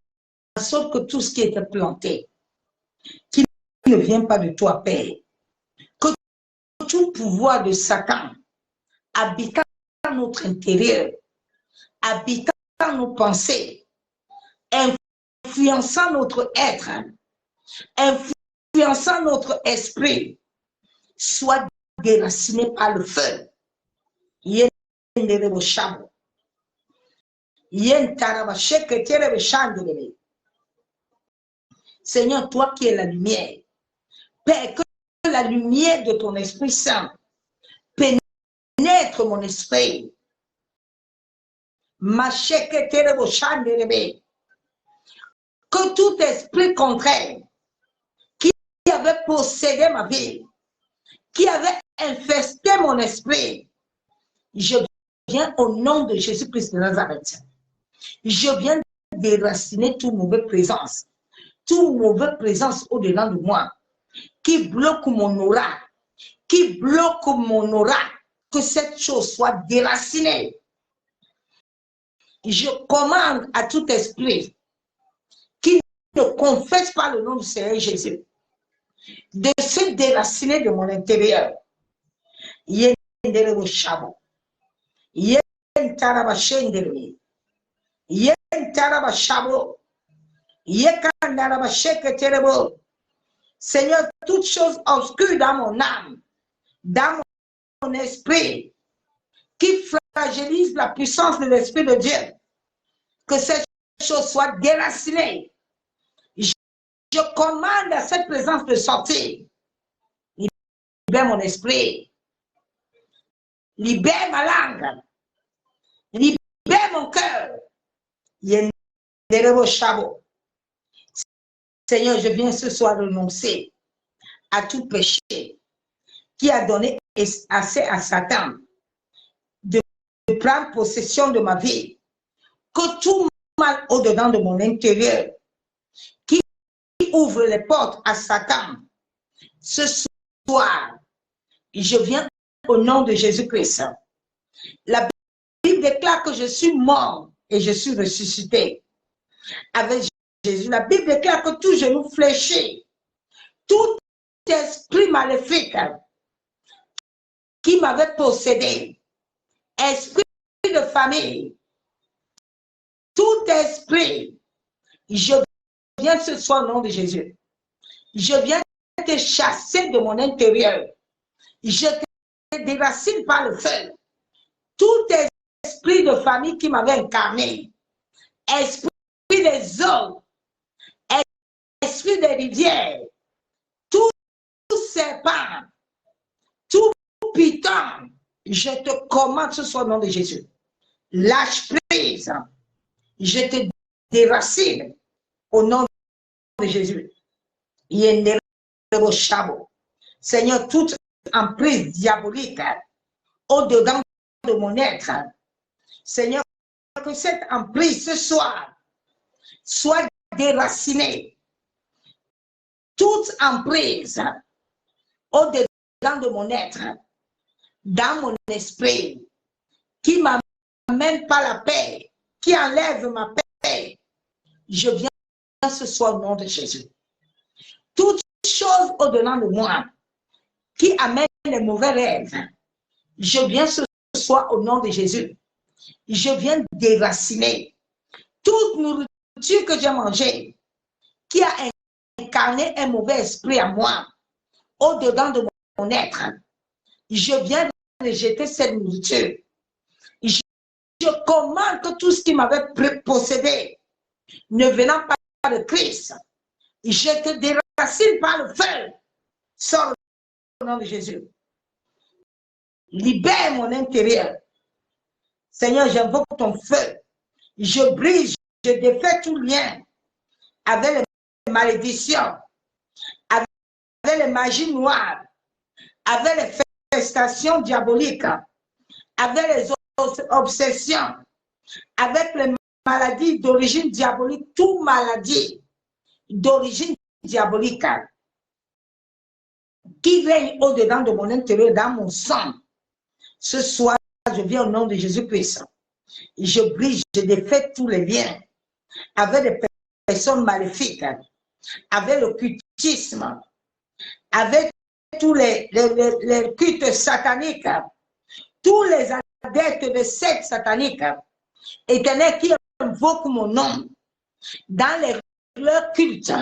sorte que tout ce qui était planté, qui ne vient pas de toi, Père, que tout pouvoir de Satan habitant dans notre intérieur, habitant dans nos pensées, influençant notre être, influençant notre esprit, soit déraciné par le feu. Seigneur, toi qui es la lumière, Père, que la lumière de ton Esprit Saint pénètre mon esprit. Que tout esprit contraire qui avait possédé ma vie, qui avait infesté mon esprit, je viens au nom de Jésus-Christ de Nazareth. Je viens déraciner toute mauvaise présence au-dedans de moi, qui bloque mon aura, que cette chose soit déracinée. Je commande à tout esprit qui ne confesse pas le nom du Seigneur Jésus de se déraciner de mon intérieur. Seigneur, toute chose obscure dans mon âme, dans mon esprit, qui fragilise la puissance de l'Esprit de Dieu, que cette chose soit déracinée. Je commande à cette présence de sortir. Libère mon esprit. Libère ma langue. Libère mon cœur. Yenderebo Shabo. Seigneur, je viens ce soir renoncer à tout péché qui a donné assez à Satan de prendre possession de ma vie. Que tout mal au-dedans de mon intérieur qui ouvre les portes à Satan, ce soir, je viens au nom de Jésus-Christ. La Bible déclare que je suis mort et je suis ressuscité avec Jésus. La Bible déclare que tout genou fléchi, tout esprit maléfique qui m'avait possédé, esprit de famille, tout esprit, je viens ce soir au nom de Jésus. Je viens te chasser de mon intérieur. Je te déracine par le feu. Tout esprit de famille qui m'avait incarné, esprit des eaux, esprit des rivières, tout serpent, tout python, je te commande ce soir au nom de Jésus. Lâche prise. Je te déracine au nom de Jésus. Seigneur, toute emprise diabolique au-dedans de mon être, Seigneur, que cette emprise ce soir soit déracinée. Toute emprise au-dedans de mon être, dans mon esprit, qui m'amène pas la paix, qui enlève ma paix, je viens ce soir au nom de Jésus. Toute chose au-dedans de moi qui amène les mauvais rêves, je viens ce soir au nom de Jésus. Je viens déraciner toute nourriture que j'ai mangée qui a incarné un mauvais esprit à moi au-dedans de mon être. Je viens rejeter cette nourriture. Je commande que tout ce qui m'avait possédé, ne venant pas de Christ, je te déracine par le feu. Sors au nom de Jésus. Libère mon intérieur. Seigneur, j'invoque ton feu. Je brise, je défais tout lien avec les malédictions, avec les magies noires, avec les festations diaboliques, avec les obsessions, avec les maladies d'origine diabolique, toute maladie d'origine diabolique qui règne au-dedans de mon intérieur, dans mon sang. Ce soir, je viens au nom de Jésus-Christ. Je brise, je défais tous les liens avec les personnes maléfiques, avec le cultisme, avec tous les cultes sataniques, tous les adeptes de sectes sataniques, Éternel, qui invoquent mon nom dans leur culte,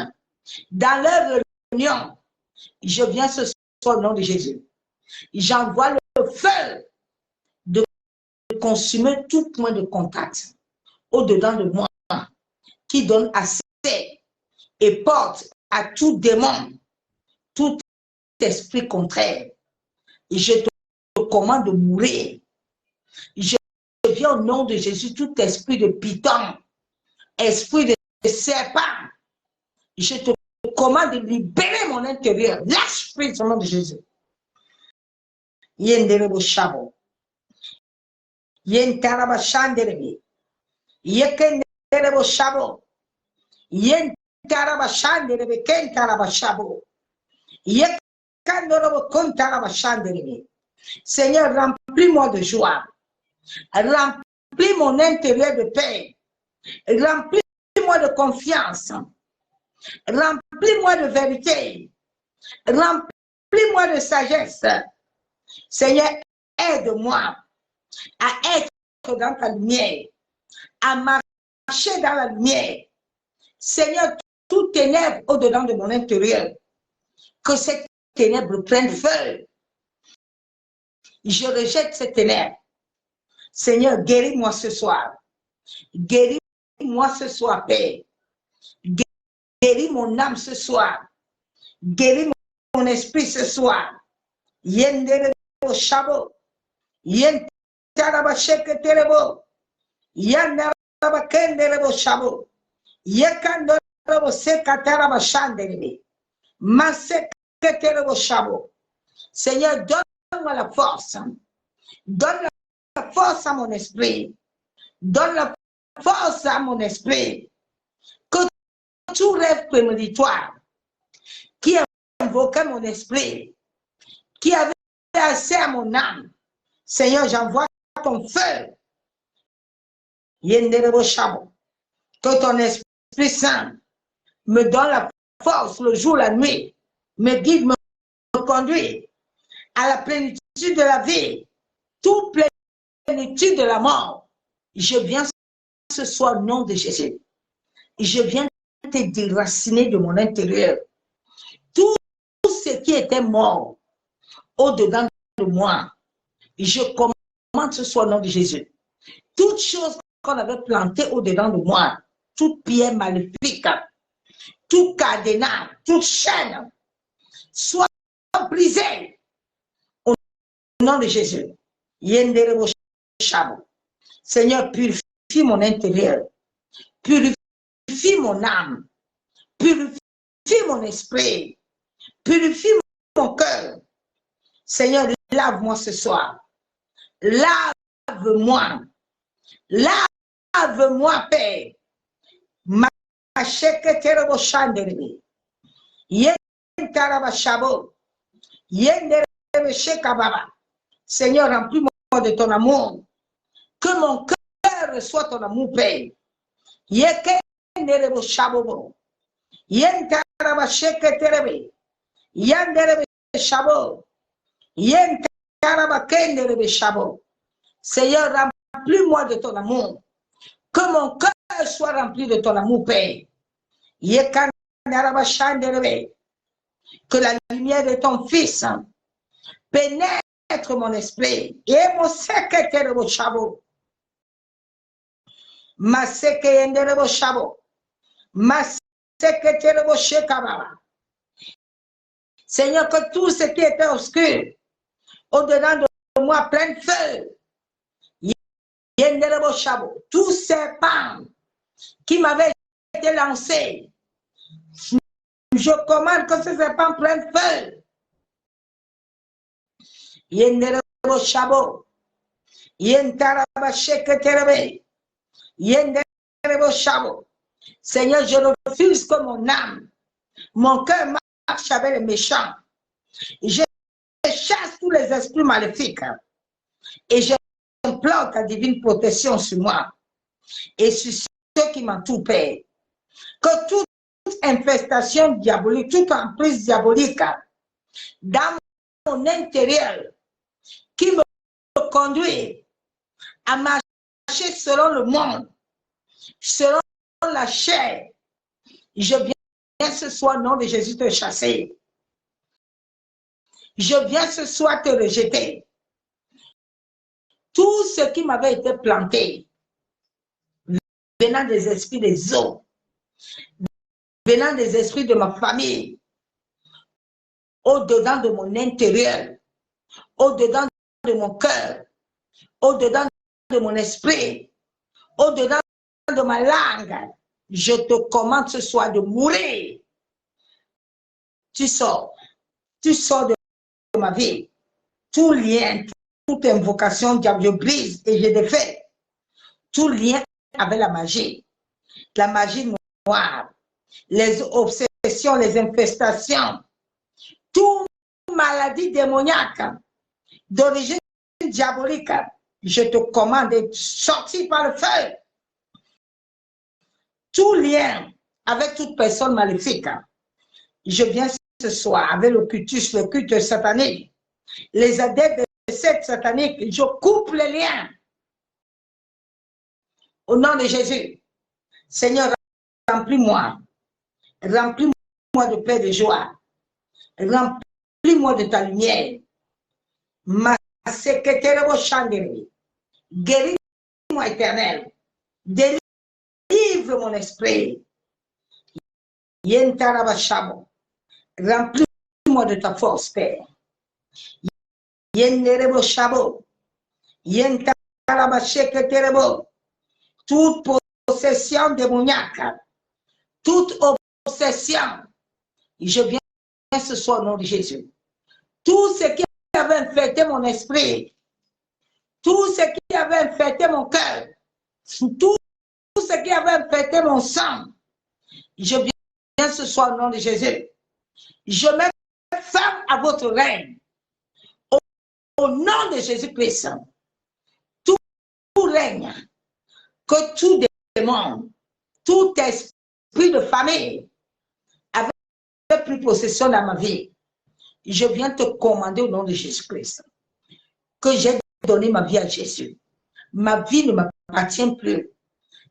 dans leur réunion. Je viens ce soir au nom de Jésus. J'envoie le feu de consumer tout point de contact au-dedans de moi qui donne accès et porte à tout démon, tout esprit contraire. Et je te commande de mourir. Je viens au nom de Jésus, tout esprit de python, esprit de serpent. Je te commande de libérer mon intérieur. Lâche prise au nom de Jésus. Yenderebo Shabo. Yentaraba Shanderebe. Yekenderebo Shabo. Yentaraba Shanderebe. Kentaraba Shabo. Yekandorobo Kontaraba Shanderebe. Seigneur, remplis-moi de joie. Remplis mon intérieur de paix. Remplis-moi de confiance. Remplis-moi de vérité. Remplis-moi de sagesse. Seigneur, aide-moi à être dans ta lumière, à marcher dans la lumière. Seigneur, tout ténèbre au-dedans de mon intérieur, que cette ténèbre prenne feu. Je rejette cette ténèbre. Seigneur, guéris-moi ce soir. Guéris-moi ce soir, Père. Guéris mon âme ce soir. Guéris mon esprit ce soir. Yendere Shabo. Yentaraba Sheke Terebo. Yandara Kendere Shabo. Yekandoro Sekatara Bashandere. Masekere Shabo. Seigneur, donne-moi la force. Donne la force à mon esprit. Donne la force à mon esprit. Que tout rêve prémonitoire qui invoquait mon esprit, qui avait assez à mon âme, Seigneur, j'envoie ton feu. Que ton Esprit Saint me donne la force le jour, la nuit, me guide, me conduit à la plénitude de la vie, toute plénitude de la mort. Je viens ce soir au nom de Jésus. Je viens te déraciner de mon intérieur. Tout ce qui était mort au-dedans de moi, je commande ce soir au nom de Jésus. Toute chose qu'on avait plantée au-dedans de moi, toute pierre maléfique, tout cadenas, toute chaîne, soit brisée au nom de Jésus. Seigneur, purifie mon intérieur, purifie mon âme, purifie mon esprit, purifie mon cœur. Seigneur, lave-moi ce soir. Lave-moi. Lave-moi, Père. Seigneur, remplis-moi de ton amour. Que mon cœur reçoive ton amour, Père. Seigneur, remplis-moi de ton amour. Que mon cœur soit rempli de ton amour, Père. Que la lumière de ton Fils pénètre mon esprit. Et mon secrétaire de Chabo. Ma secrétaire de Chabo. Ma secrétaire de Shekababa. Seigneur, que tout ce qui était obscur, au-dedans de moi, plein de feu. Tous ces pans qui m'avaient été lancés, je commande que ces serpents prennent feu. Seigneur, je refuse que mon âme, mon cœur marche avec les méchants. Je chasse tous les esprits maléfiques et j'implore ta divine protection sur moi et sur ceux qui m'entourent, Père. Que toute infestation diabolique, toute emprise diabolique dans mon intérieur qui me conduit à marcher selon le monde, selon la chair, je viens ce soir, au nom de Jésus, te chasser. Je viens ce soir te rejeter. Tout ce qui m'avait été planté, venant des esprits des eaux, venant des esprits de ma famille, au-dedans de mon intérieur, au-dedans de mon cœur, au-dedans de mon esprit, au-dedans de ma langue, je te commande ce soir de mourir. Tu sors de ma vie. Tout lien, toute invocation diable, je brise et je défais. Tout lien avec la magie noire, les obsessions, les infestations, toute maladie démoniaque d'origine diabolique, je te commande de sortir par le feu. Tout lien avec toute personne maléfique, je viens ce soir avec le culte satanique, les adeptes de cette satanique, je coupe les liens. Au nom de Jésus, Seigneur, remplis-moi de paix, de joie, remplis-moi de ta lumière. Ma secrétaire au chandelier, guéris-moi éternel, délivre mon esprit. Yentarabashabo, remplis-moi de ta force, Père. Yenderebo Shabo, Yentarabasheketebo, toute possession démoniaque, toute obsession, je viens ce soir au nom de Jésus. Tout ce qui avait infecté mon esprit, tout ce qui avait infecté mon cœur, tout ce qui avait infecté mon sang, je viens ce soir au nom de Jésus. Je mets fin à votre règne. Au nom de Jésus-Christ, tout règne, que tout démon, tout esprit de famille avait pris possession dans ma vie, je viens te commander au nom de Jésus-Christ que j'ai donné ma vie à Jésus. Ma vie ne m'appartient plus.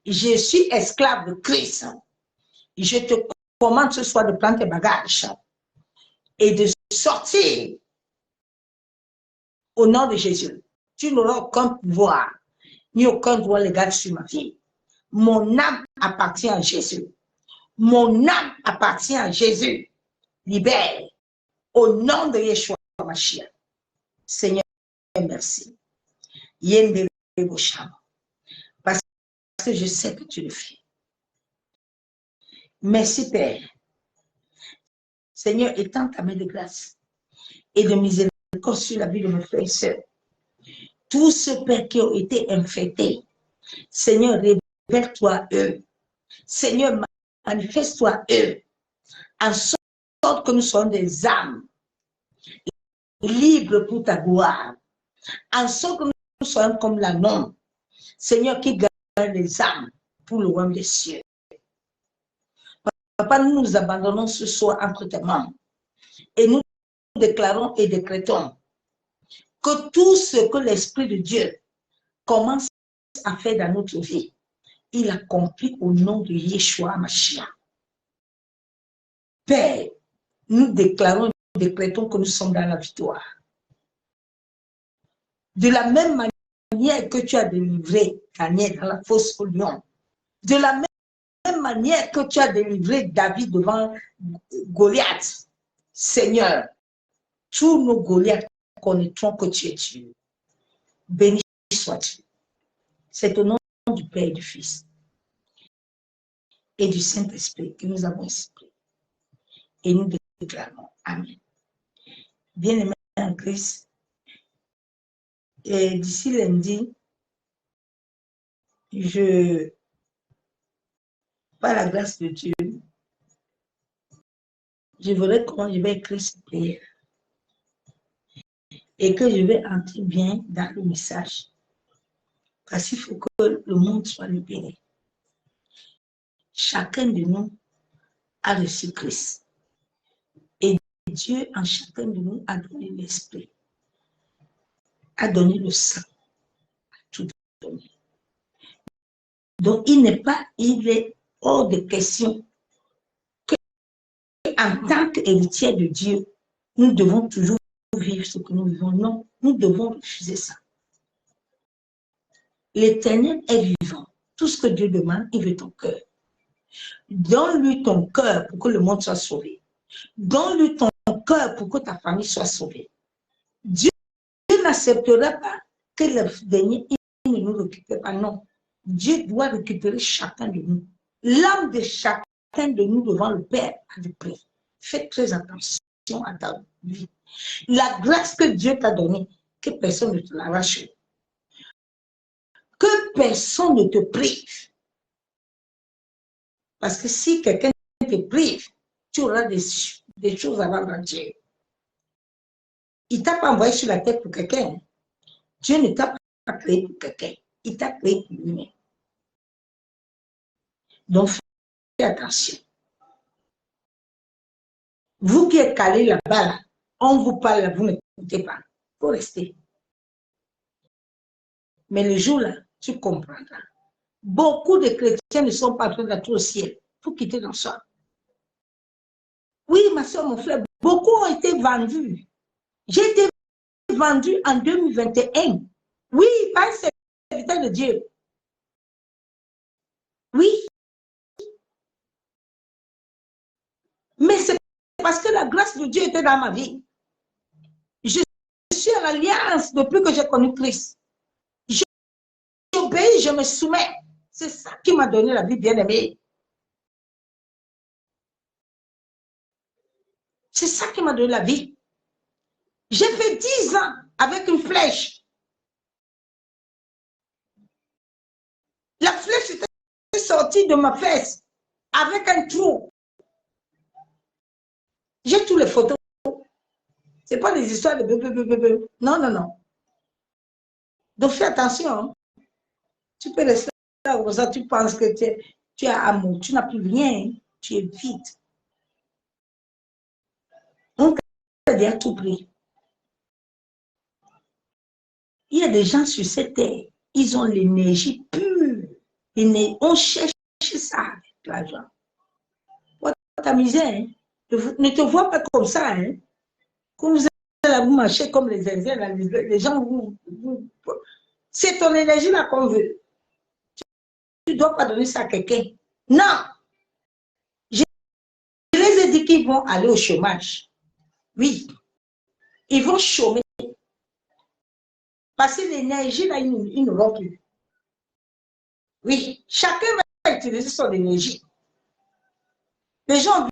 Je suis esclave de Christ. Je te commande ce soir de prendre tes bagages et de sortir au nom de Jésus. Tu n'auras aucun pouvoir ni aucun droit légal sur ma vie. Mon âme appartient à Jésus. Mon âme appartient à Jésus. Libère au nom de Yeshua Mashiach. Seigneur, merci. Parce que je sais que tu le fais. Merci Père. Seigneur, étends ta main de grâce et de miséricorde sur la vie de mes frères et sœurs. Tous ceux, Père, qui ont été infectés, Seigneur, révèle-toi à eux. Seigneur, manifeste-toi à eux, en sorte que nous soyons des âmes libres pour ta gloire, en sorte que nous soyons comme l'agneau, Seigneur, qui garde les âmes pour le royaume des cieux. Papa, nous nous abandonnons ce soir entre tes mains et nous déclarons et décrétons que tout ce que l'Esprit de Dieu commence à faire dans notre vie, il accomplit au nom de Yeshua Mashiach. Père, nous déclarons et décrétons que nous sommes dans la victoire. De la même manière que tu as délivré Daniel dans la fosse au lion, de la même manière que tu as délivré David devant Goliath, Seigneur, tous nos Goliaths connaîtront que tu es Dieu. Béni sois-tu. C'est au nom du Père et du Fils et du Saint-Esprit que nous avons esprit. Et nous déclarons Amen. Bien-aimés en Christ, et d'ici lundi, par la grâce de Dieu, je verrai comment je vais écrire cette prière et que je vais entrer bien dans le message. Parce qu'il faut que le monde soit libéré. Chacun de nous a reçu Christ. Et Dieu, en chacun de nous, a donné l'esprit, a donné le sang, a tout donné. Donc, il est hors de question qu'en tant qu'héritier de Dieu, nous devons toujours vivre ce que nous vivons. Non, nous devons refuser ça. L'Éternel est vivant. Tout ce que Dieu demande, il veut ton cœur. Donne-lui ton cœur pour que le monde soit sauvé. Donne-lui ton cœur pour que ta famille soit sauvée. Dieu n'acceptera pas que le dernier ne nous récupère pas. Non. Dieu doit récupérer chacun de nous. L'âme de chacun de nous devant le Père a du prix. Fais très attention à ta vie. La grâce que Dieu t'a donnée, que personne ne te l'arrache. Que personne ne te prive. Parce que si quelqu'un te prive, tu auras des choses à rendre à Dieu. Il ne t'a pas envoyé sur la tête pour quelqu'un. Dieu ne t'a pas créé pour quelqu'un. Il t'a créé pour lui-même. Donc, faites attention. Vous qui êtes calés là-bas, on vous parle, vous n'écoutez pas. Il faut rester. Mais le jour-là, tu comprendras. Beaucoup de chrétiens ne sont pas en train d'être au ciel. Il faut quitter dans ça. Oui, ma soeur, mon frère, beaucoup ont été vendus. J'ai été vendu en 2021. Oui, par un serviteur de Dieu. Oui. Mais c'est parce que la grâce de Dieu était dans ma vie. Je suis à l'alliance depuis que j'ai connu Christ. J'obéis, je me soumets. C'est ça qui m'a donné la vie, bien-aimée. C'est ça qui m'a donné la vie. J'ai fait 10 ans avec une flèche. La flèche était sortie de ma fesse avec un trou. J'ai toutes les photos. Ce n'est pas des histoires de bébé. Non, non, non. Donc fais attention. Tu peux rester là où ça, tu penses que tu as amour. Tu n'as plus rien. Tu es vide. Donc, il a tout pris. Il y a des gens sur cette terre, ils ont l'énergie pure. On cherche ça avec l'argent. Pour t'amuser, hein? Ne te vois pas comme ça. Hein? Quand vous êtes là, vous marchez comme les Indiens, les gens c'est ton énergie là qu'on veut. Tu ne dois pas donner ça à quelqu'un. Non. Je les ai dit qu'ils vont aller au chômage. Oui. Ils vont chômer. Parce que l'énergie là, ils ne l'ont plus. Oui. Chacun va utiliser son énergie. Les gens ont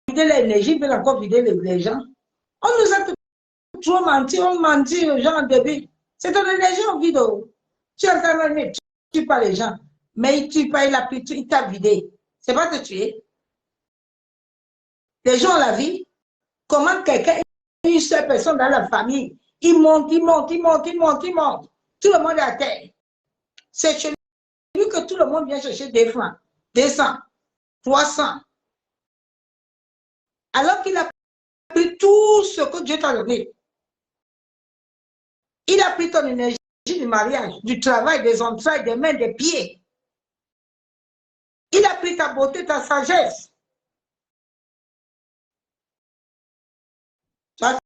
vidé l'énergie, ils veulent encore vider les gens. On nous a toujours menti, on mentit aux gens au début. C'est ton énergie en vide. Tu es en train de tuer pas les gens. Mais il ne tue pas, il t'a vidé. C'est pas te tuer. Les gens ont la vie. Comment quelqu'un, une seule personne dans la famille, il monte. Tout le monde est à terre. C'est chez lui que tout le monde vient chercher des francs, 200, 300. Alors qu'il a pris tout ce que Dieu t'a donné. Il a pris ton énergie du mariage, du travail, des entrailles, des mains, des pieds. Il a pris ta beauté, ta sagesse. Toi,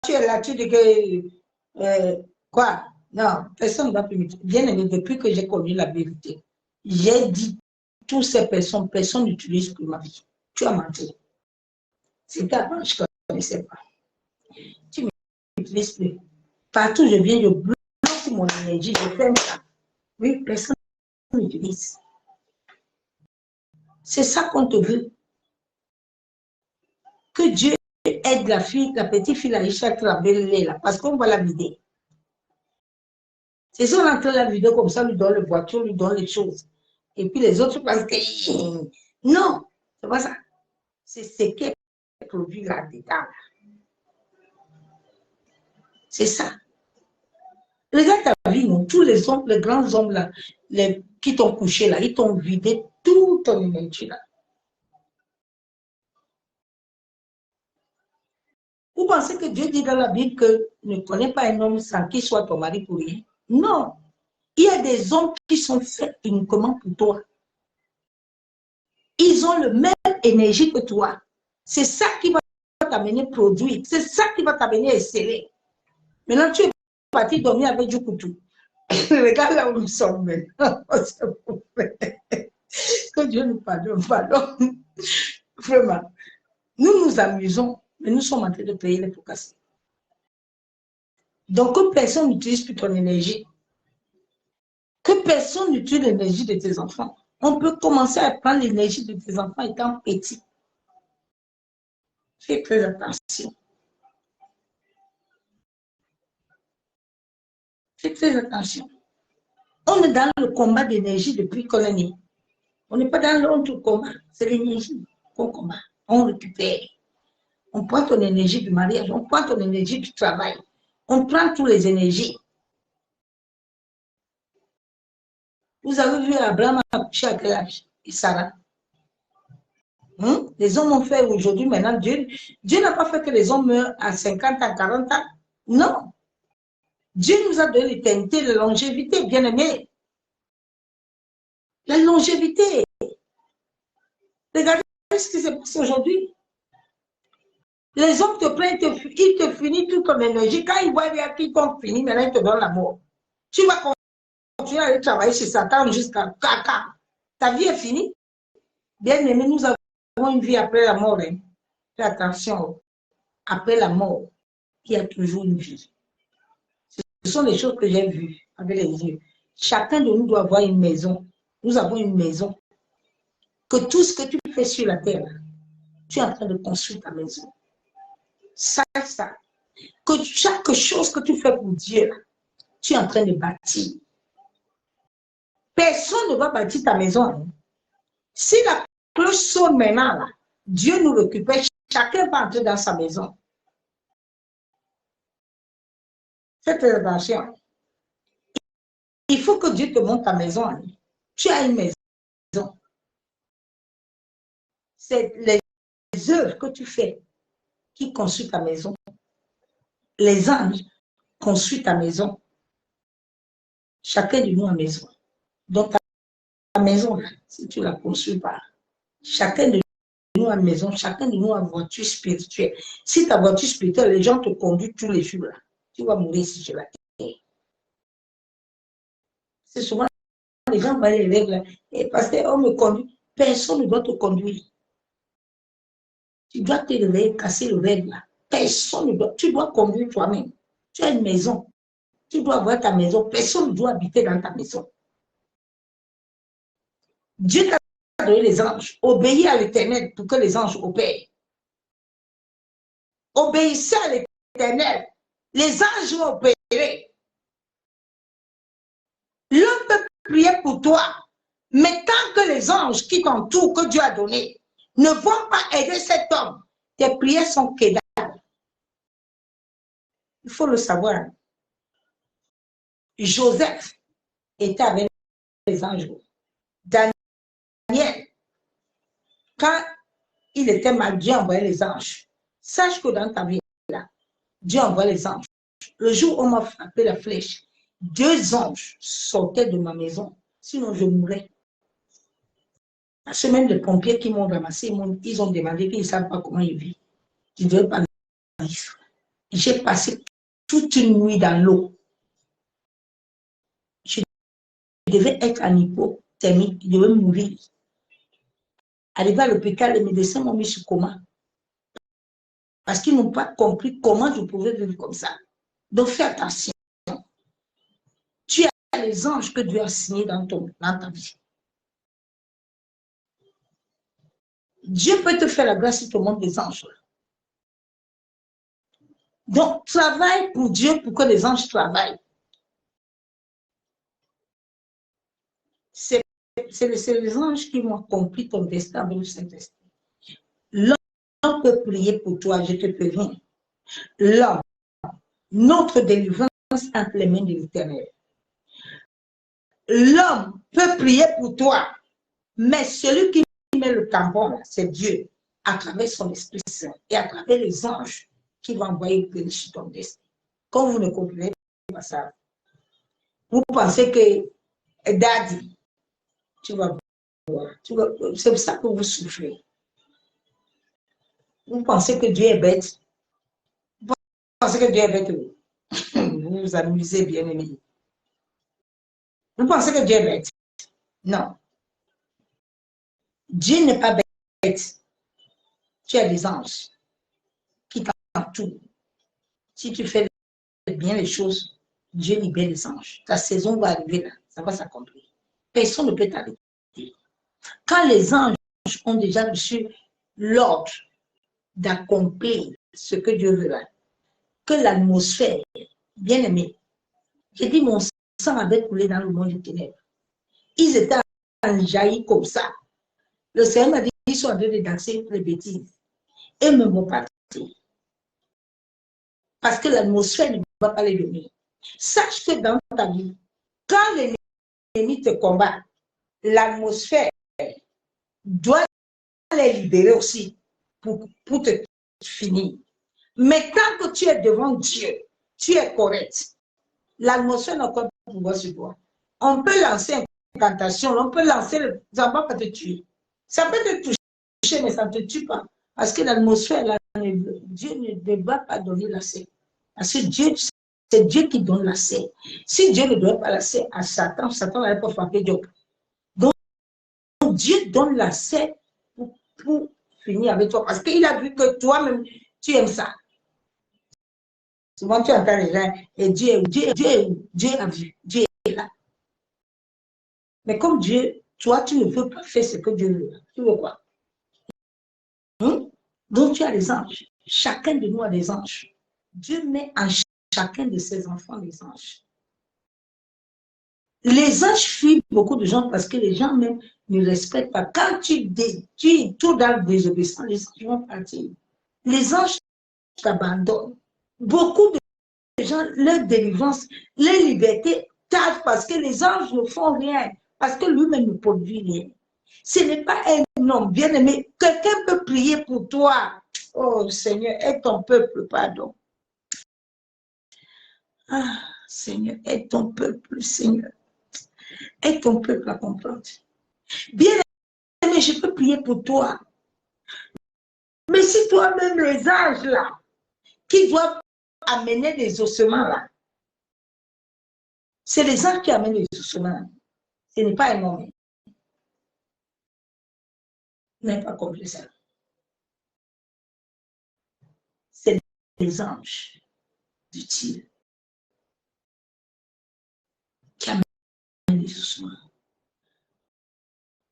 tu es là, tu dis que, quoi? Non, personne ne va plus me dire. Bien aimé, depuis que j'ai connu la vérité, j'ai dit, toutes ces personnes, personne n'utilise plus ma vie. Tu as menti. C'était avant, je ne connaissais pas. Tu ne m'utilises plus. Partout où je viens, je bloque mon énergie, je ferme ça. Oui, personne ne m'utilise. C'est ça qu'on te veut. Que Dieu aide la petite fille Aïcha à travailler là, parce qu'on va la vider. C'est ça, on est en train de la vider comme ça, lui donne les voitures, lui donne les choses. Et puis les autres pensent que non, c'est pas ça. C'est ce qui est produit là-dedans. C'est ça. Regarde ta vie, non? Tous les hommes, les grands hommes là, qui t'ont couché là, ils t'ont vidé toute ton énergie là. Vous pensez que Dieu dit dans la Bible que ne connais pas un homme sans qu'il soit ton mari pour rien? Non. Il y a des hommes qui sont faits uniquement pour toi. Ils ont le même énergie que toi. C'est ça qui va t'amener à produire. C'est ça qui va t'amener à exceller. Maintenant, tu es parti dormir avec du couteau. Regarde là où nous sommes maintenant. Que Dieu nous pardonne. Vraiment. Nous nous amusons, mais nous sommes en train de payer les pots cassés. Donc, que personne n'utilise plus ton énergie. Que personne n'utilise l'énergie de tes enfants. On peut commencer à prendre l'énergie de tes enfants étant petit. Fais très attention. Fais très attention. On est dans le combat d'énergie depuis qu'on est né. On n'est pas dans l'autre combat. C'est l'énergie qu'on combat. On récupère. On prend ton énergie du mariage. On prend ton énergie du travail. On prend toutes les énergies. Vous avez vu Abraham accoucher à quel âge? Et Sarah. Les hommes ont fait aujourd'hui, maintenant, Dieu n'a pas fait que les hommes meurent à 50 ans, 40 ans. Non. Dieu nous a donné l'éternité, la longévité, bien aimé. La longévité. Regardez ce qui se passe aujourd'hui. Les hommes te prennent, ils te finissent toute ton énergie. Quand ils voient bien qu'ils t'ont fini, maintenant ils te donnent la mort. Tu vas continuer à aller travailler chez Satan jusqu'à quand? Ta vie est finie. Bien aimé, nous avons une vie après la mort. Hein. Fais attention. Après la mort, il y a toujours une vie. Ce sont des choses que j'ai vues avec les yeux. Chacun de nous doit avoir une maison nous avons une maison. Que tout ce que tu fais sur la terre, tu es en train de construire ta maison. Ça. Que chaque chose que tu fais pour Dieu, tu es en train de bâtir. Personne ne va bâtir ta maison. Hein. Si la cloche sonne maintenant, là, Dieu nous récupère, chacun va entrer dans sa maison. Faites attention. Il faut que Dieu te montre ta maison. Hein. Tu as une maison. C'est les œuvres que tu fais qui construisent ta maison. Les anges construisent ta maison. Chacun de nous a maison. Donc, ta maison, si tu ne la construis pas, chacun de nous a maison, chacun de nous a voiture spirituelle. Si ta voiture spirituelle, les gens te conduisent tous les jours, là, tu vas mourir si tu la quittes. C'est souvent les gens voient les règles. Et parce qu'on me conduit, personne ne doit te conduire. Tu dois te réveiller, casser le règle là. Personne ne doit. Tu dois conduire toi-même. Tu as une maison. Tu dois avoir ta maison. Personne ne doit habiter dans ta maison. Dieu t'a donné les anges. Obéis à l'Éternel pour que les anges opèrent. Obéissez à l'Éternel. Les anges vont opérer. L'homme peut prier pour toi. Mais tant que les anges qui t'entourent, que Dieu a donné, ne vont pas aider cet homme, tes prières sont que dalle. Il faut le savoir. Joseph était avec les anges. Daniel, quand il était mal, Dieu envoyait les anges. Sache que dans ta vie, là, Dieu envoie les anges. Le jour où on m'a frappé la flèche, 2 anges sortaient de ma maison. Sinon, je mourrais. La semaine de pompiers qui m'ont ramassé, ils ont demandé qu'ils ne savent pas comment ils vivent. Je ne devais pas vivre. J'ai passé toute une nuit dans l'eau. Je devais être en hypothermie, je devais mourir. Arrivé à l'hôpital, les médecins m'ont mis sur coma. Parce qu'ils n'ont pas compris comment je pouvais vivre comme ça. Donc fais attention. Tu as les anges que Dieu a signés dans ta vie. Dieu peut te faire la grâce si tu montres des anges. Donc, travaille pour Dieu pour que les anges travaillent. C'est les anges qui m'ont accompli ton destin avec le Saint-Esprit. L'homme peut prier pour toi, je te préviens. L'homme, notre délivrance entre les mains de l'Éternel. L'homme peut prier pour toi, mais celui qui met le tampon, c'est Dieu, à travers son Esprit Saint et à travers les anges qui vont envoyer sur ton destin. Comme vous ne comprenez pas ça, vous pensez que Daddy, tu vas voir, c'est pour ça que vous souffrez. Vous pensez que Dieu est bête. Vous pensez que Dieu est bête. Vous vous amusez, bien aimé. Vous pensez que Dieu est bête. Non. Dieu n'est pas bête. Tu as des anges qui t'entourent. Si tu fais bien les choses, Dieu libère les anges. Ta saison va arriver là. Ça va s'accomplir. Personne ne peut t'arrêter. Quand les anges ont déjà reçu l'ordre d'accomplir ce que Dieu veut là, que l'atmosphère, bien aimé, j'ai dit mon sang avait coulé dans le monde des ténèbres. Ils étaient enjaillis comme ça. Le Seigneur m'a dit, ils sont en train de danser les bêtises. Et ne vont pas partir. Parce que l'atmosphère ne va pas les donner. Sache que dans ta vie, quand l'ennemi te combat, l'atmosphère doit les libérer aussi pour te finir. Mais tant que tu es devant Dieu, tu es correct. L'atmosphère n'a pas de pouvoir sur toi. On peut lancer une incantation, on peut lancer, ça ne va pas te tuer. Ça peut te toucher, mais ça ne te tue pas. Parce que l'atmosphère, Dieu ne va pas donner l'accès. Parce que Dieu, c'est Dieu qui donne l'accès. Si Dieu ne donne pas l'accès à Satan, Satan n'allait pas frapper Job. Donc, Dieu donne l'accès pour finir avec toi. Parce qu'il a vu que toi-même, tu aimes ça. Souvent, tu entends les gens, et Dieu a vu, Dieu est là. Mais comme Dieu, Toi, tu ne veux pas faire ce que Dieu veut. Tu veux quoi? Donc, tu as les anges. Chacun de nous a des anges. Dieu met en chacun de ses enfants des anges. Les anges fuient beaucoup de gens parce que les gens même ne respectent pas. Quand tu tout dans le désobéissance, les anges vont partir. Les anges t'abandonnent. Beaucoup de gens, leur délivrance, leur liberté tardent parce que les anges ne font rien, parce que lui-même ne produit rien. Ce n'est pas un homme bien-aimé. Quelqu'un peut prier pour toi. Oh Seigneur, aide ton peuple, pardon. Ah, Seigneur, aide ton peuple, Seigneur. Aide ton peuple à comprendre. Bien-aimé, je peux prier pour toi. Mais si toi-même, les anges là, qui doivent amener des ossements là, c'est les anges qui amènent les ossements. Ce n'est pas un homme. N'est pas compris ça. C'est les anges utiles qui amènent les ossements.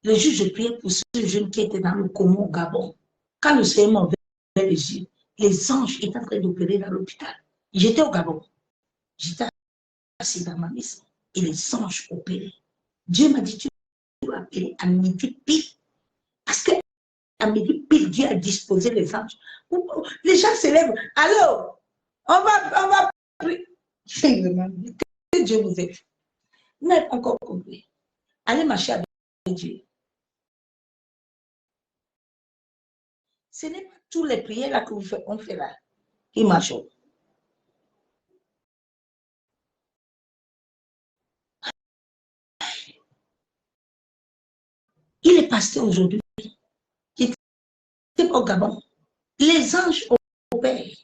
Le jour, je priais pour ce jeune qui était dans le coma au Gabon. Quand le Seigneur m'a ouvert les yeux, les anges étaient en train d'opérer dans l'hôpital. J'étais au Gabon. J'étais assis dans ma maison. Et les anges opéraient. Dieu m'a dit, tu dois appeler à midi pile. Parce que à midi pile, Dieu a disposé les anges. Les gens se lèvent. Alors, on va prier. Que Dieu vous aide. Vous n'avez pas encore compris. Allez marcher avec Dieu. Ce n'est pas toutes les prières là que on fait là qui marchent. Il est pasteur aujourd'hui. Il était au Gabon. Les anges opèrent.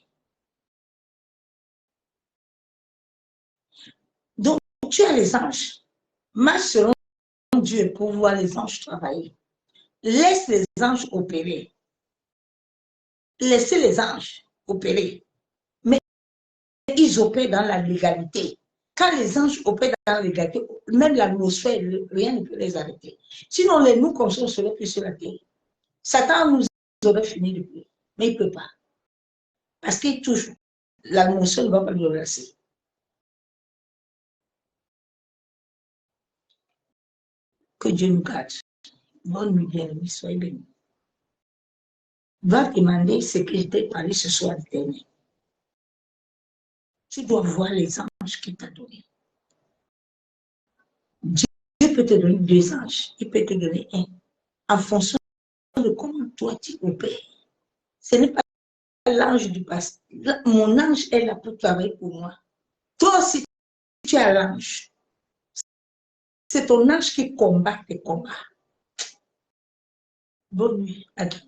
Donc, tu as les anges. Marche selon Dieu pour voir les anges travailler. Laisse les anges opérer. Laissez les anges opérer. Mais ils opèrent dans la légalité. Quand les anges opèrent dans la légalité, même l'atmosphère, rien ne peut les arrêter. Sinon, nous, comme ça, on serait plus sur la terre. Satan nous aurait fini depuis. Mais il ne peut pas. Parce qu'il touche. L'atmosphère ne va pas le renverser. Que Dieu nous garde. Bonne nuit, bien-aimés, soyez bénis. Va demander ce que je t'ai parlé ce soir dernier. Tu dois voir les anges qu'il t'a donnés. Dieu peut te donner 2 anges, il peut te donner 1, en fonction de comment toi tu opères. Ce n'est pas l'ange du passé. Mon ange est là pour travailler pour moi. Toi aussi, tu as l'ange. C'est ton ange qui combat tes combats. Bonne nuit à demain.